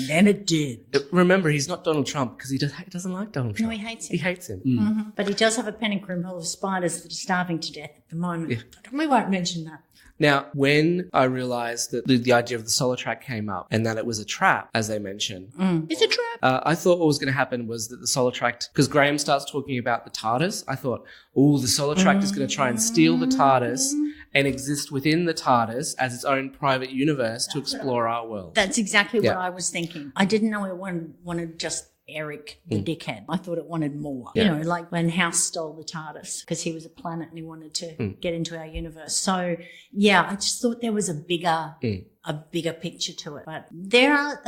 then it did. Remember, he's not Donald Trump because he doesn't like Donald Trump. No, he hates him. He hates him. Mm-hmm. But he does have a panic room full of spiders that are starving to death at the moment. Yeah. But we won't mention that. Now, when I realised that the idea of the solar track came up and that it was a trap, as they mentioned. It's a trap. I thought what was going to happen was that the solar tract, because Graham starts talking about the TARDIS, I thought, the solar tract is going to try and steal the TARDIS and exist within the TARDIS as its own private universe to explore our world. That's exactly what I was thinking. I didn't know it wanted just Eric the dickhead. I thought it wanted more. Yeah. You know, like when House stole the TARDIS because he was a planet and he wanted to get into our universe. So, yeah, I just thought there was a bigger picture to it. But they are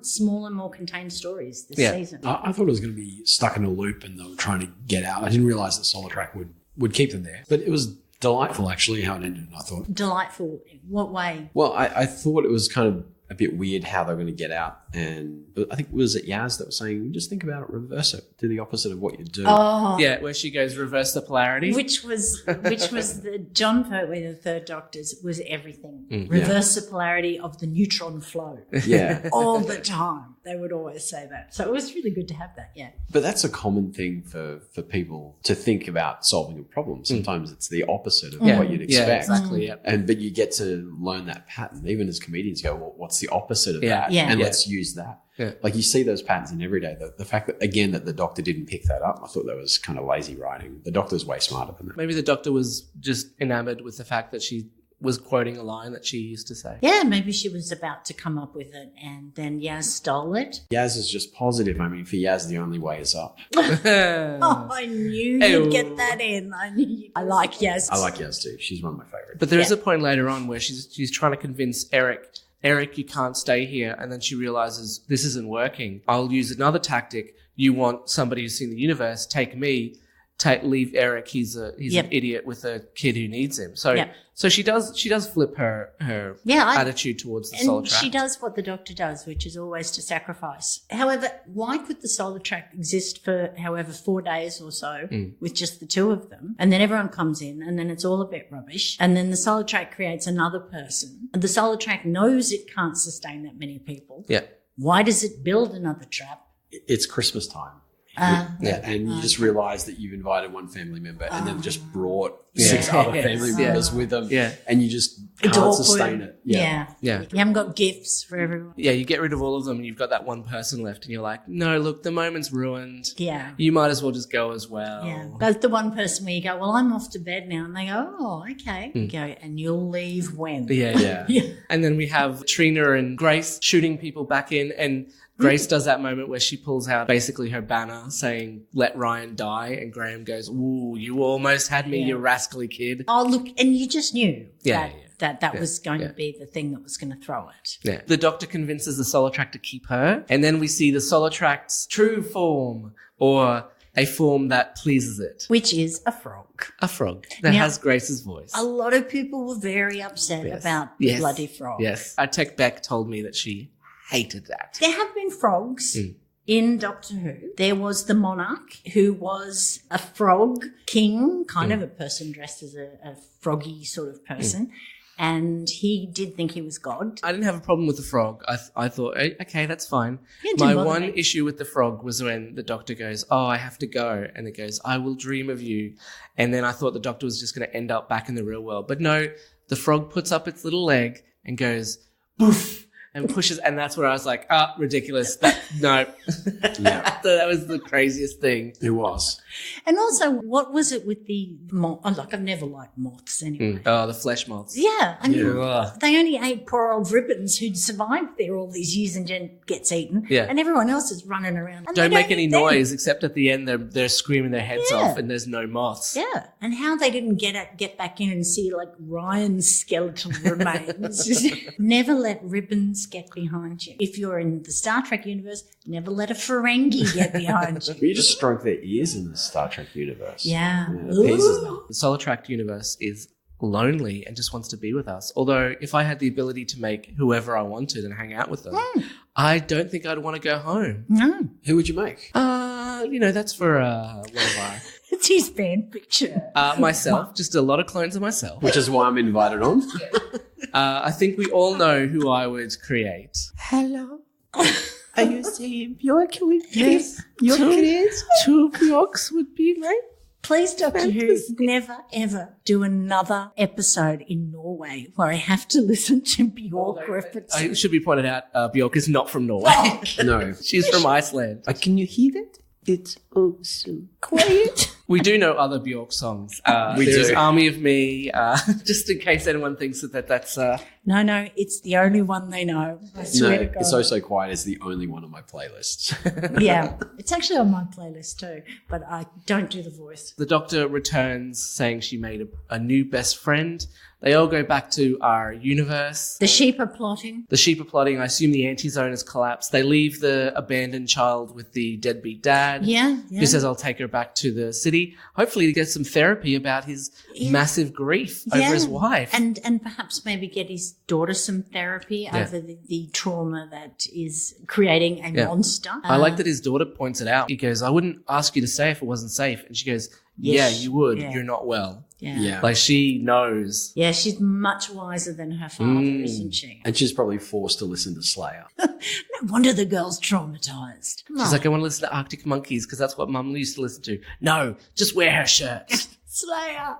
smaller, more contained stories this season. I thought it was going to be stuck in a loop and they were trying to get out. I didn't realise that Solitrack would keep them there. But it was delightful, actually, how it ended, I thought. Delightful. In what way? Well, I thought it was kind of a bit weird how they were going to get out. And I think, was it Yaz that was saying, just think about it, reverse it, do the opposite of what you do. Oh. Yeah, where she goes, reverse the polarity. Which was the John Pertwee, the Third Doctor's, was everything. Reverse the polarity of the neutron flow. Yeah. All the time. They would always say that. So it was really good to have that, yeah. But that's a common thing for people to think about solving a problem. Sometimes it's the opposite of what you'd expect. Yeah, exactly, yeah. But you get to learn that pattern. Even as comedians go, well, what's the opposite of that? Yeah. And Yeah. let's use that. Yeah. Like you see those patterns in every day. The fact that, again, that the Doctor didn't pick that up, I thought that was kind of lazy writing. The Doctor's way smarter than that. Maybe the Doctor was just enamored with the fact that she was quoting a line that she used to say. Yeah, maybe she was about to come up with it and then Yaz stole it. Yaz is just positive. I mean, for Yaz, the only way is up. Oh, I knew you'd get that in. I like Yaz. I like Yaz too. She's one of my favourites. But there is a point later on where she's trying to convince Eric, you can't stay here. And then she realizes this isn't working. I'll use another tactic. You want somebody who's seen the universe, take me. Leave Eric. He's an idiot with a kid who needs him. So she does flip her attitude towards the Solar Track. She does what the Doctor does, which is always to sacrifice. However, why could the Solar Track exist for 4 days or so with just the two of them, and then everyone comes in, and then it's all a bit rubbish, and then the Solar Track creates another person, and the Solar Track knows it can't sustain that many people. Yeah. Why does it build another trap? It's Christmas time. And you just realise that you've invited one family member and they've just brought 6 other family members with them, and you just can't sustain it. Yeah. You haven't got gifts for everyone. Yeah, you get rid of all of them and you've got that one person left and you're like, no, look, the moment's ruined. Yeah. You might as well just go as well. Yeah. But the one person where you go, well, I'm off to bed now, and they go, oh, okay. You go, and you'll leave when? Yeah. And then we have Trina and Grace shooting people back in, and Grace does that moment where she pulls out basically her banner saying, let Ryan die. And Graham goes, ooh, you almost had me, you rascally kid. Oh, look, and you just knew that was going to Yeah. be the thing that was going to throw it. Yeah. The Doctor convinces the Solar Track to keep her. And then we see the Solar Track's true form, or a form that pleases it. Which is a frog. A frog that has Grace's voice. A lot of people were very upset about the bloody frog. Yes. Our tech Beck told me that she hated that. There have been frogs in Doctor Who. There was the monarch, who was a frog king, kind of a person dressed as a froggy sort of person. And he did think he was God. I didn't have a problem with the frog. I thought, okay, that's fine. It didn't My bother one me. issue with the frog was when the Doctor goes, oh, I have to go. And it goes, I will dream of you. And then I thought the Doctor was just going to end up back in the real world. But no, the frog puts up its little leg and goes, boof, and pushes. And that's where I was like, ridiculous. No. That was the craziest thing. It was. And also, what was it with the moth? Oh, look, I've never liked moths anyway. Oh, the flesh moths. Yeah. I mean, Ugh. they only ate poor old Ribbons, who'd survived there all these years and then gets eaten. Yeah. And everyone else is running around. And Don't they make any eat them. noise, except at the end they're screaming their heads off and there's no moths. Yeah. And how they didn't get back in and see like Ryan's skeletal remains. Never let Ribbons get behind you. If you're in the Star Trek universe, never let a Ferengi get behind you. We just stroke their ears in the Star Trek universe. Yeah. Pieces them. The Solar Track universe is lonely and just wants to be with us. Although if I had the ability to make whoever I wanted and hang out with them, I don't think I'd want to go home. No. Who would you make? That's for one of our... It's his fan picture. Myself, just a lot of clones of myself. Which is why I'm invited on. I think we all know who I would create. Hello. Are you saying Bjork with Yes. your kids? Two Bjorks would be right. Please, Doctor Who, never, ever do another episode in Norway where I have to listen to Bjork references. It should be pointed out, Bjork is not from Norway. No. She's from Iceland. Can you hear that? It's awesome. quiet. We do know other Bjork songs. We There's do. Army of Me, just in case anyone thinks that's... No, it's the only one they know. I swear to God. It's So Quiet is the only one on my playlist. Yeah, it's actually on my playlist too, but I don't do the voice. The Doctor returns saying she made a new best friend. They all go back to our universe. The sheep are plotting. The sheep are plotting. I assume the anti-zone has collapsed. They leave the abandoned child with the deadbeat dad. Yeah. Who says, I'll take her back to the city, hopefully to get some therapy about his massive grief over his wife. And perhaps maybe get his daughter some therapy over the trauma that is creating a monster. I like that his daughter points it out. He goes, I wouldn't ask you to stay if it wasn't safe. And she goes, yeah, you would. Yeah. You're not well. Yeah. Like she knows. Yeah, she's much wiser than her father, isn't she? And she's probably forced to listen to Slayer. No wonder the girl's traumatized. Come She's on. like, I want to listen to Arctic Monkeys because that's what Mum used to listen to. No, just wear her shirt. Slayer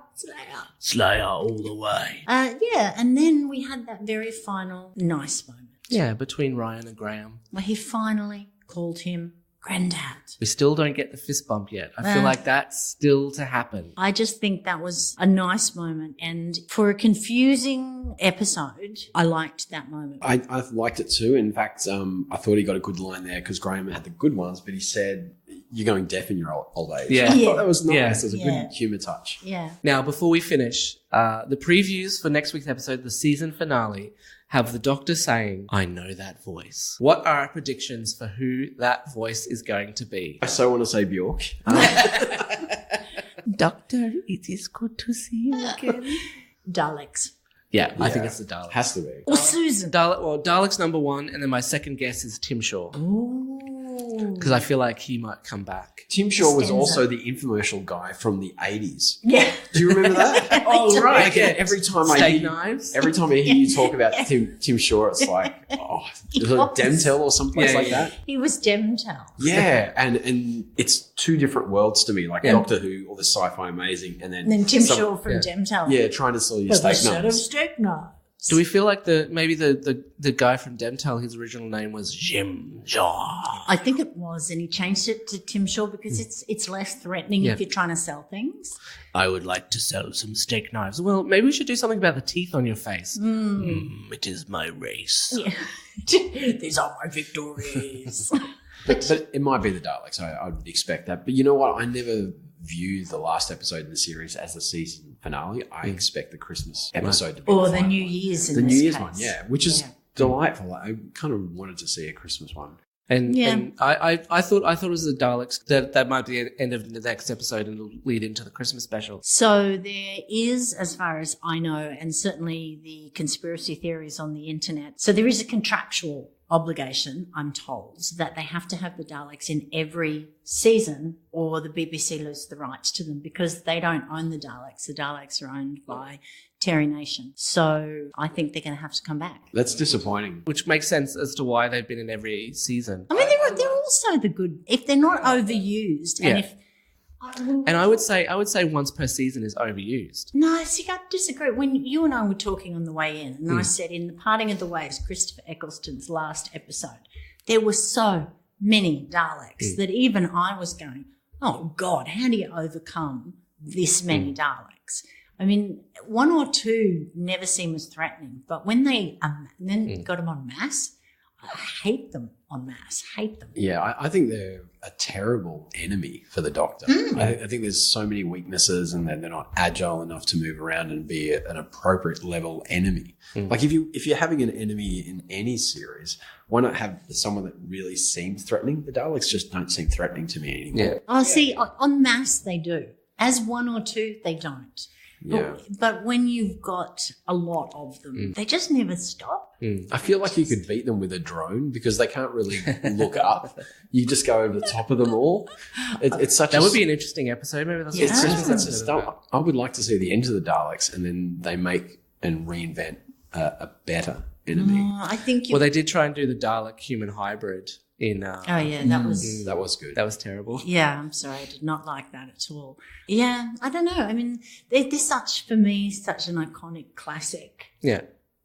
all the way. And then we had that very final nice moment. Yeah, between Ryan and Graham. Where he finally called him Granddad. We still don't get the fist bump yet. I feel like that's still to happen. I just think that was a nice moment. And for a confusing episode, I liked that moment. I liked it too. In fact, I thought he got a good line there because Graham had the good ones, but he said, you're going deaf in your old age. Yeah. I thought that was nice. Yeah. It was a good humour touch. Yeah. Now, before we finish, the previews for next week's episode, the season finale, have the Doctor saying, I know that voice. What are our predictions for who that voice is going to be? I so want to say Bjork. Doctor, it is good to see you again. Daleks. Yeah, I think it's the Dalek. Has to be. Or Susan. Dalek's number one, and then my second guess is Tim Shaw. Because I feel like he might come back. Tim Shaw was Stenza. also the infomercial guy from the 80s. Yeah. Do you remember that? Oh, right. Like, every time Steak knives. Every time I hear you talk about Tim Shaw, it's like, is it Demtel or someplace like that? He was Demtel. Yeah, and it's two different worlds to me, like Doctor Who or the sci-fi amazing, and then Tim Shaw from Demtel. Yeah, trying to sell you But steak instead of knives. steak knives. Do we feel like maybe the guy from Demtel, his original name was Jim Shaw? I think it was, and he changed it to Tim Shaw because it's less threatening if you're trying to sell things. I would like to sell some steak knives. Well, maybe we should do something about the teeth on your face. It is my race. Yeah. These are my victories. But it might be the Daleks. I would expect that. But you know what? I never view the last episode in the series as the season finale. I expect the Christmas episode to be Or the the final New one. Year's in The this New Year's case. one, yeah, which is delightful. I kind of wanted to see a Christmas one. And I thought it was the Daleks. That might be the end of the next episode and it'll lead into the Christmas special. So there is, as far as I know, and certainly the conspiracy theories on the internet, so there is a contractual obligation, I'm told, that they have to have the Daleks in every season or the BBC lose the rights to them because they don't own the Daleks. The Daleks are owned by Terry Nation. So I think they're going to have to come back. That's disappointing. Which makes sense as to why they've been in every season. I mean, they're also the good, if they're not overused and if... And I would say once per season is overused. No, see, I disagree. When you and I were talking on the way in, and I said in The Parting of the Waves, Christopher Eccleston's last episode, there were so many Daleks that even I was going, oh, God, how do you overcome this many Daleks? I mean, one or two never seem as threatening, but when they got them en masse, I hate them en masse, hate them. Yeah, I think they're a terrible enemy for the Doctor. I think there's so many weaknesses and they're not agile enough to move around and be an appropriate level enemy. Like if you're having an enemy in any series, why not have someone that really seems threatening? The Daleks just don't seem threatening to me anymore. Yeah. Oh, see, en masse they do. As one or two, they don't. Yeah. But when you've got a lot of them, they just never stop. I feel like you could beat them with a drone because they can't really look up. You just go over the top of them all. It's such That would be an interesting episode. Maybe that's what Yeah. Christmas it's episode just, is about. I would like to see the end of the Daleks and then they make and reinvent a better enemy. I think you. Well, they did try and do the Dalek human hybrid in. Oh yeah, that was. That was good. That was terrible. Yeah, I'm sorry, I did not like that at all. Yeah, I don't know. I mean, they're such, for me, such an iconic classic. Yeah.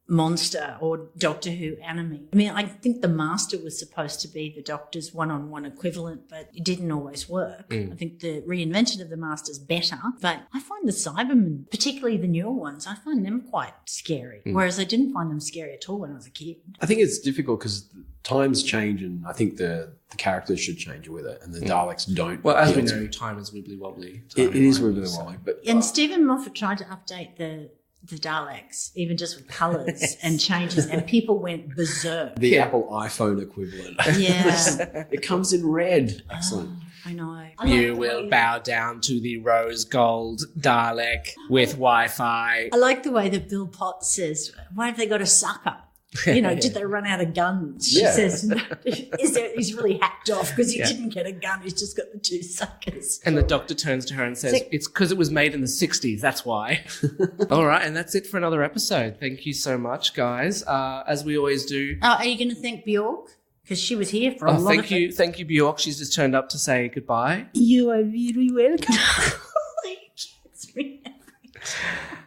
monster or Doctor Who enemy. I mean, I think the Master was supposed to be the Doctor's one-on-one equivalent, but it didn't always work. I think the reinvention of the Master's better, but I find the Cybermen, particularly the newer ones, I find them quite scary, whereas I didn't find them scary at all when I was a kid. I think it's difficult because times change, and I think the characters should change with it, and the Daleks don't. Well, as we know, time is wibbly-wobbly. It is wibbly wobbly. But And Stephen Moffat tried to update the Daleks, even just with colours and changes, and people went berserk. the Apple iPhone equivalent. Yeah. It comes in red. Excellent. I know. You will bow down to the rose gold Dalek with Wi-Fi. I like the way that Bill Potts says, why have they got a sucker? You know, did they run out of guns? She says, no. He's really hacked off because he didn't get a gun. He's just got the two suckers. And the Doctor turns to her and says, it's because it was made in the 60s, that's why. All right, and that's it for another episode. Thank you so much, guys. As we always do. Are you going to thank Bjork? Because she was here for a lot of it. Thank you, Bjork. She's just turned up to say goodbye. You are very welcome.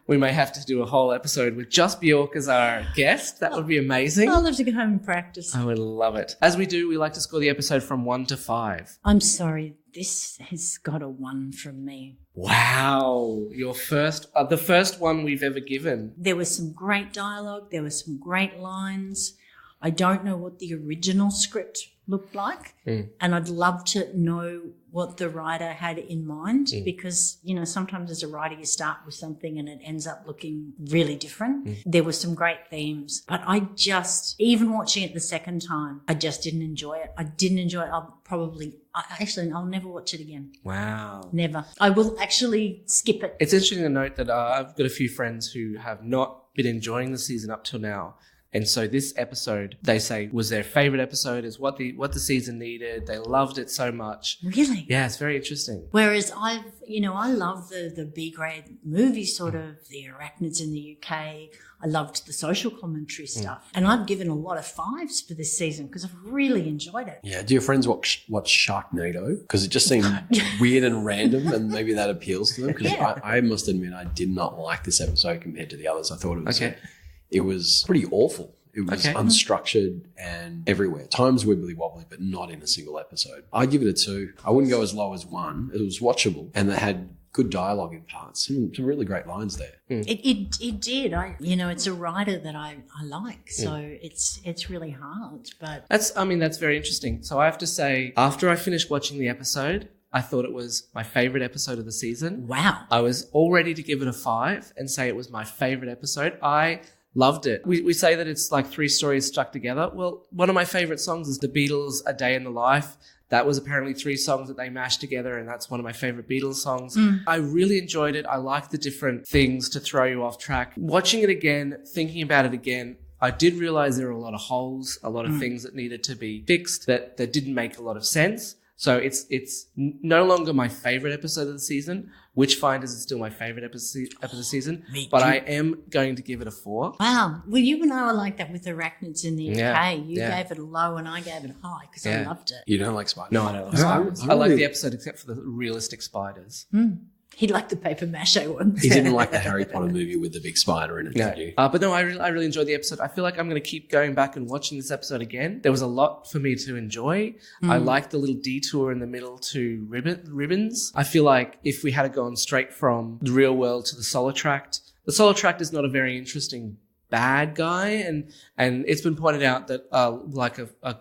We may have to do a whole episode with just Bjork as our guest. That would be amazing. I'll have to go home and practice. I would love it. As we do, we like to score the episode from 1 to 5. I'm sorry. This has got a 1 from me. Wow. Your first, the first one we've ever given. There was some great dialogue. There were some great lines. I don't know what the original script looked like, and I'd love to know what the writer had in mind because, you know, sometimes as a writer you start with something and it ends up looking really different. There were some great themes, but I just, even watching it the second time, I just didn't enjoy it. I'll never watch it again. Wow. Never. I will actually skip it. It's interesting to note that I've got a few friends who have not been enjoying the season up till now. And so this episode, they say, was their favourite episode, is what the season needed. They loved it so much. Really? Yeah, it's very interesting. Whereas I love the B-grade movie sort of, the Arachnids in the UK. I loved the social commentary stuff. And I've given a lot of 5s for this season because I've really enjoyed it. Yeah. Do your friends watch Sharknado? Because it just seemed weird and random, and maybe that appeals to them. Because I must admit, I did not like this episode compared to the others. I thought it was it was pretty awful. It was unstructured and everywhere. Times wibbly wobbly, but not in a single episode. I'd give it a 2. I wouldn't go as low as 1. It was watchable, and they had good dialogue in parts. Some really great lines there. It did. It's a writer that I like, so it's really hard. But that's very interesting. So I have to say, after I finished watching the episode, I thought it was my favourite episode of the season. Wow. I was all ready to give it a 5 and say it was my favourite episode. I loved it. We say that it's like 3 stories stuck together. Well, one of my favourite songs is The Beatles' A Day in the Life. That was apparently 3 songs that they mashed together, and that's one of my favourite Beatles songs. I really enjoyed it. I liked the different things to throw you off track. Watching it again, thinking about it again, I did realise there were a lot of holes, a lot of things that needed to be fixed that didn't make a lot of sense. So it's no longer my favourite episode of the season. Witchfinders is still my favourite episode of the season. But I am going to give it a 4. Wow. Well, you and I were like that with Arachnids in the UK. You gave it a low and I gave it a high because I loved it. You don't like spiders? No, I don't like spiders. I like the episode except for the realistic spiders. He liked the paper mache ones. He didn't like the Harry Potter movie with the big spider in it, did you? But no, I really enjoyed the episode. I feel like I'm going to keep going back and watching this episode again. There was a lot for me to enjoy. I liked the little detour in the middle to ribbons. I feel like if we had gone straight from the real world to the Solitract is not a very interesting bad guy, and it's been pointed out that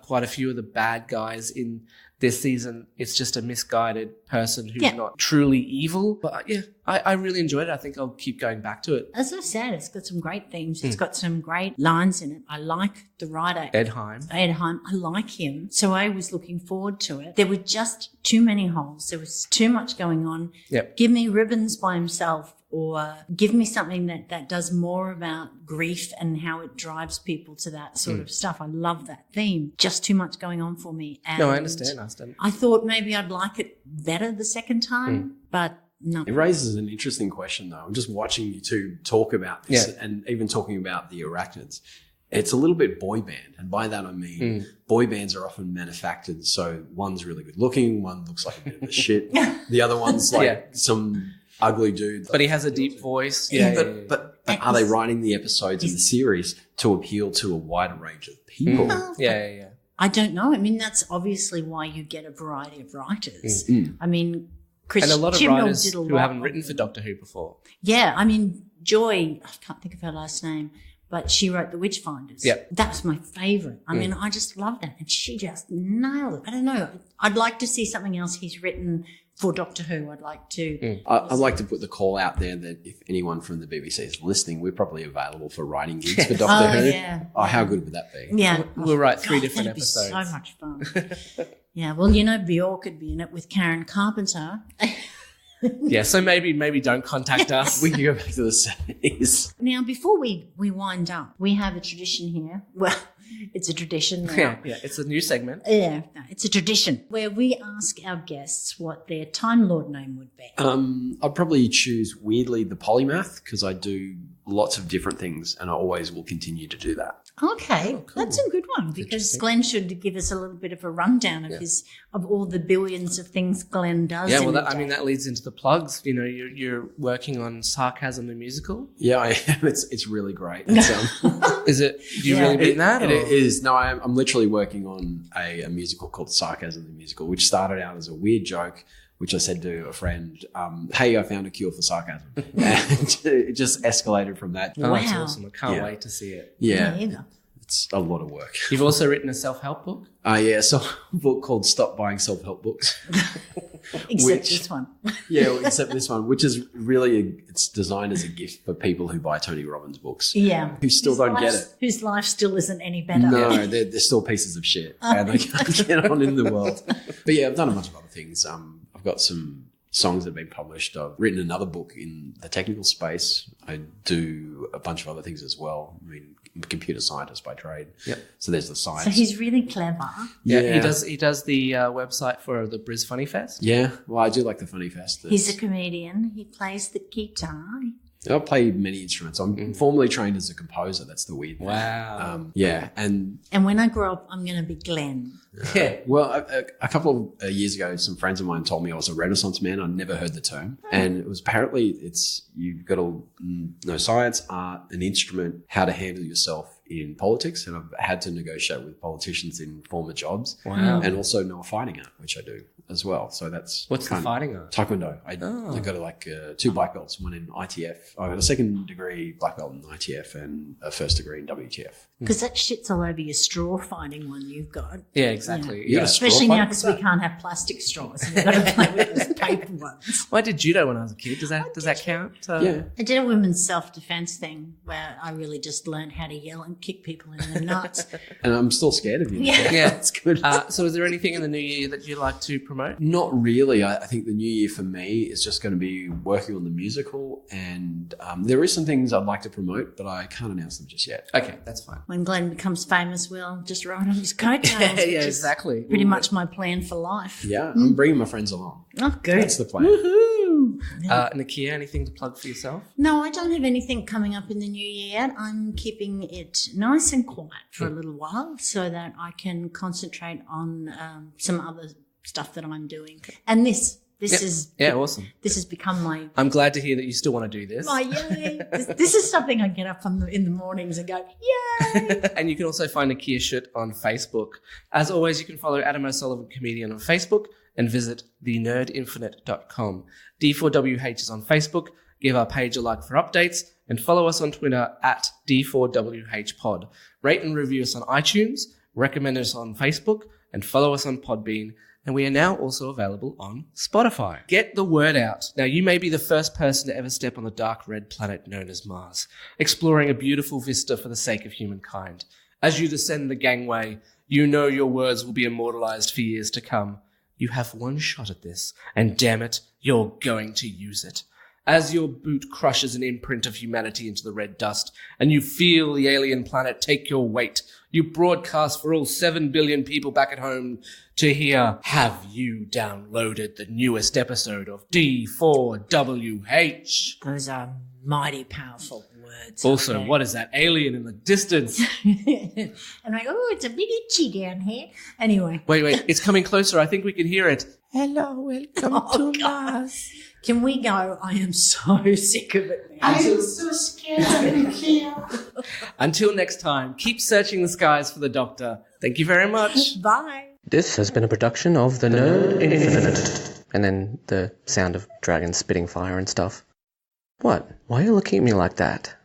quite a few of the bad guys in this season, it's just a misguided person who's not truly evil. But I really enjoyed it. I think I'll keep going back to it. As I said, it's got some great themes. It's got some great lines in it. I like the writer. Ed Heim. I like him. So I was looking forward to it. There were just too many holes. There was too much going on. Yep. Give me Ribbons by himself, or give me something that does more about grief and how it drives people to that sort of stuff. I love that theme. Just too much going on for me. And no, I understand. I thought maybe I'd like it better the second time, but no. It raises an interesting question, though. I'm just watching you two talk about this and even talking about the Arachnids. It's a little bit boy band, and by that I mean boy bands are often manufactured. So one's really good looking, one looks like a bit of a shit. The other one's like some ugly dude. But he has a deep voice. But are they writing the episodes in the series to appeal to a wider range of people? Yeah. I don't know. I mean, that's obviously why you get a variety of writers. I mean, And a lot of Chibnall writers did a who lot haven't of- written for Doctor Who before. Yeah, I mean, Joy, I can't think of her last name, but she wrote The Witchfinders. Yep. That's my favourite. I mean, I just love that. And she just nailed it. I don't know. I'd like to see something else he's written for Doctor Who. I'd like to. I'd like to put the call out there that if anyone from the BBC is listening, we're probably available for writing gigs for Doctor Who. Yeah. Oh, how good would that be? Yeah. We'll write 3 God, different that'd be episodes. so much fun. Yeah, well, you know, Bjork could be in it with Karen Carpenter. Yeah, so maybe don't contact us. We can go back to the 70s. Now, before we wind up, we have a tradition here. Well, it's a tradition now. Yeah, it's a new segment. Yeah, no, it's a tradition where we ask our guests what their Time Lord name would be. I'd probably choose, weirdly, the polymath because I do lots of different things and I always will continue to do that. Okay, that's a good one because Glenn should give us a little bit of a rundown of of all the billions of things Glenn does. Yeah, in well, a day. that leads into the plugs. You know, you're working on Sarcasm the Musical. Yeah, I am. It's really great. It's, Is it? Do you really mean that? It or- is. No, I'm literally working on a musical called Sarcasm the Musical, which started out as a weird joke, which I said to a friend, hey, I found a cure for sarcasm. And it just escalated from that. Oh, that's Wow. awesome. I can't Yeah. wait to see it. Yeah, either. it's a lot of work. You've also written a self-help book? So a book called Stop Buying Self-Help Books. Except this one. Yeah, well, except this one, which is really, it's designed as a gift for people who buy Tony Robbins books. Yeah. Who still don't get it. Whose life still isn't any better. No, they're still pieces of shit and they can't get on in the world. But yeah, I've done a bunch of other things. I've got some songs that have been published. I've written another book in the technical space. I do a bunch of other things as well. I mean, I'm a computer scientist by trade. Yep. So there's the science. So he's really clever. Yeah. He does the website for the Briz Funny Fest. Yeah, well, I do like the Funny Fest. He's a comedian. He plays the guitar. I play many instruments. I'm formally trained as a composer. That's the weird thing. Wow. Yeah, and And when I grow up, I'm going to be Glenn. Yeah. well, a couple of years ago, some friends of mine told me I was a Renaissance man. I'd never heard the term, and it was apparently you've got to know science, art, an instrument, how to handle yourself in politics, and I've had to negotiate with politicians in former jobs. Wow. And also know a fighting art, which I do as well. So that's What's the kind of- fighting art? Taekwondo. I got 2 black belts, one in ITF. I got a second degree black belt in ITF and a first degree in WTF. Because that shit's all over your straw fighting one you've got. Yeah, exactly. You got a straw Especially fight? now because we can't have plastic straws. We've got to play with those paper ones. Well, I did judo when I was a kid. Does that count? Yeah. I did a women's self-defense thing where I really just learned how to yell and kick people in the nuts. And I'm still scared of you. Yeah. Yeah. That's good. So is there anything in the new year that you'd like to promote? Not really. I think the new year for me is just going to be working on the musical, and there is some things I'd like to promote, but I can't announce them just yet. Okay, that's fine. When Glenn becomes famous, we'll just ride on his coattails. Yeah, which is exactly. Pretty much my plan for life. Yeah, I'm bringing my friends along. Oh, good. That's the plan. Woohoo! Nicchia, anything to plug for yourself? No, I don't have anything coming up in the new year yet. I'm keeping it nice and quiet for a little while so that I can concentrate on some other stuff that I'm doing. And this is awesome. This has become my I'm glad to hear that you still want to do this. yay. This is something I get up in the mornings and go, yay! And you can also find Nicchia Shit on Facebook. As always, you can follow Adam O'Sullivan Comedian on Facebook and visit thenerdinfinite.com. D4WH is on Facebook. Give our page a like for updates and follow us on Twitter at D4WHpod. Rate and review us on iTunes, recommend us on Facebook, and follow us on Podbean. And we are now also available on Spotify. Get the word out. Now, you may be the first person to ever step on the dark red planet known as Mars, exploring a beautiful vista for the sake of humankind. As you descend the gangway, you know your words will be immortalized for years to come. You have one shot at this, and damn it, you're going to use it. As your boot crushes an imprint of humanity into the red dust, and you feel the alien planet take your weight, you broadcast for all 7 billion people back at home to hear, have you downloaded the newest episode of D4WH? Those are mighty powerful words. Also, okay? what is that alien in the distance? And I'm like, oh, it's a bit itchy down here. Anyway. Wait, it's coming closer. I think we can hear it. Hello, welcome to Mars. Can we go? I am so sick of it now. I am so scared of him here. Until next time, keep searching the skies for the Doctor. Thank you very much. Bye. This has been a production of the Nerd Infinite. And then the sound of dragons spitting fire and stuff. What? Why are you looking at me like that?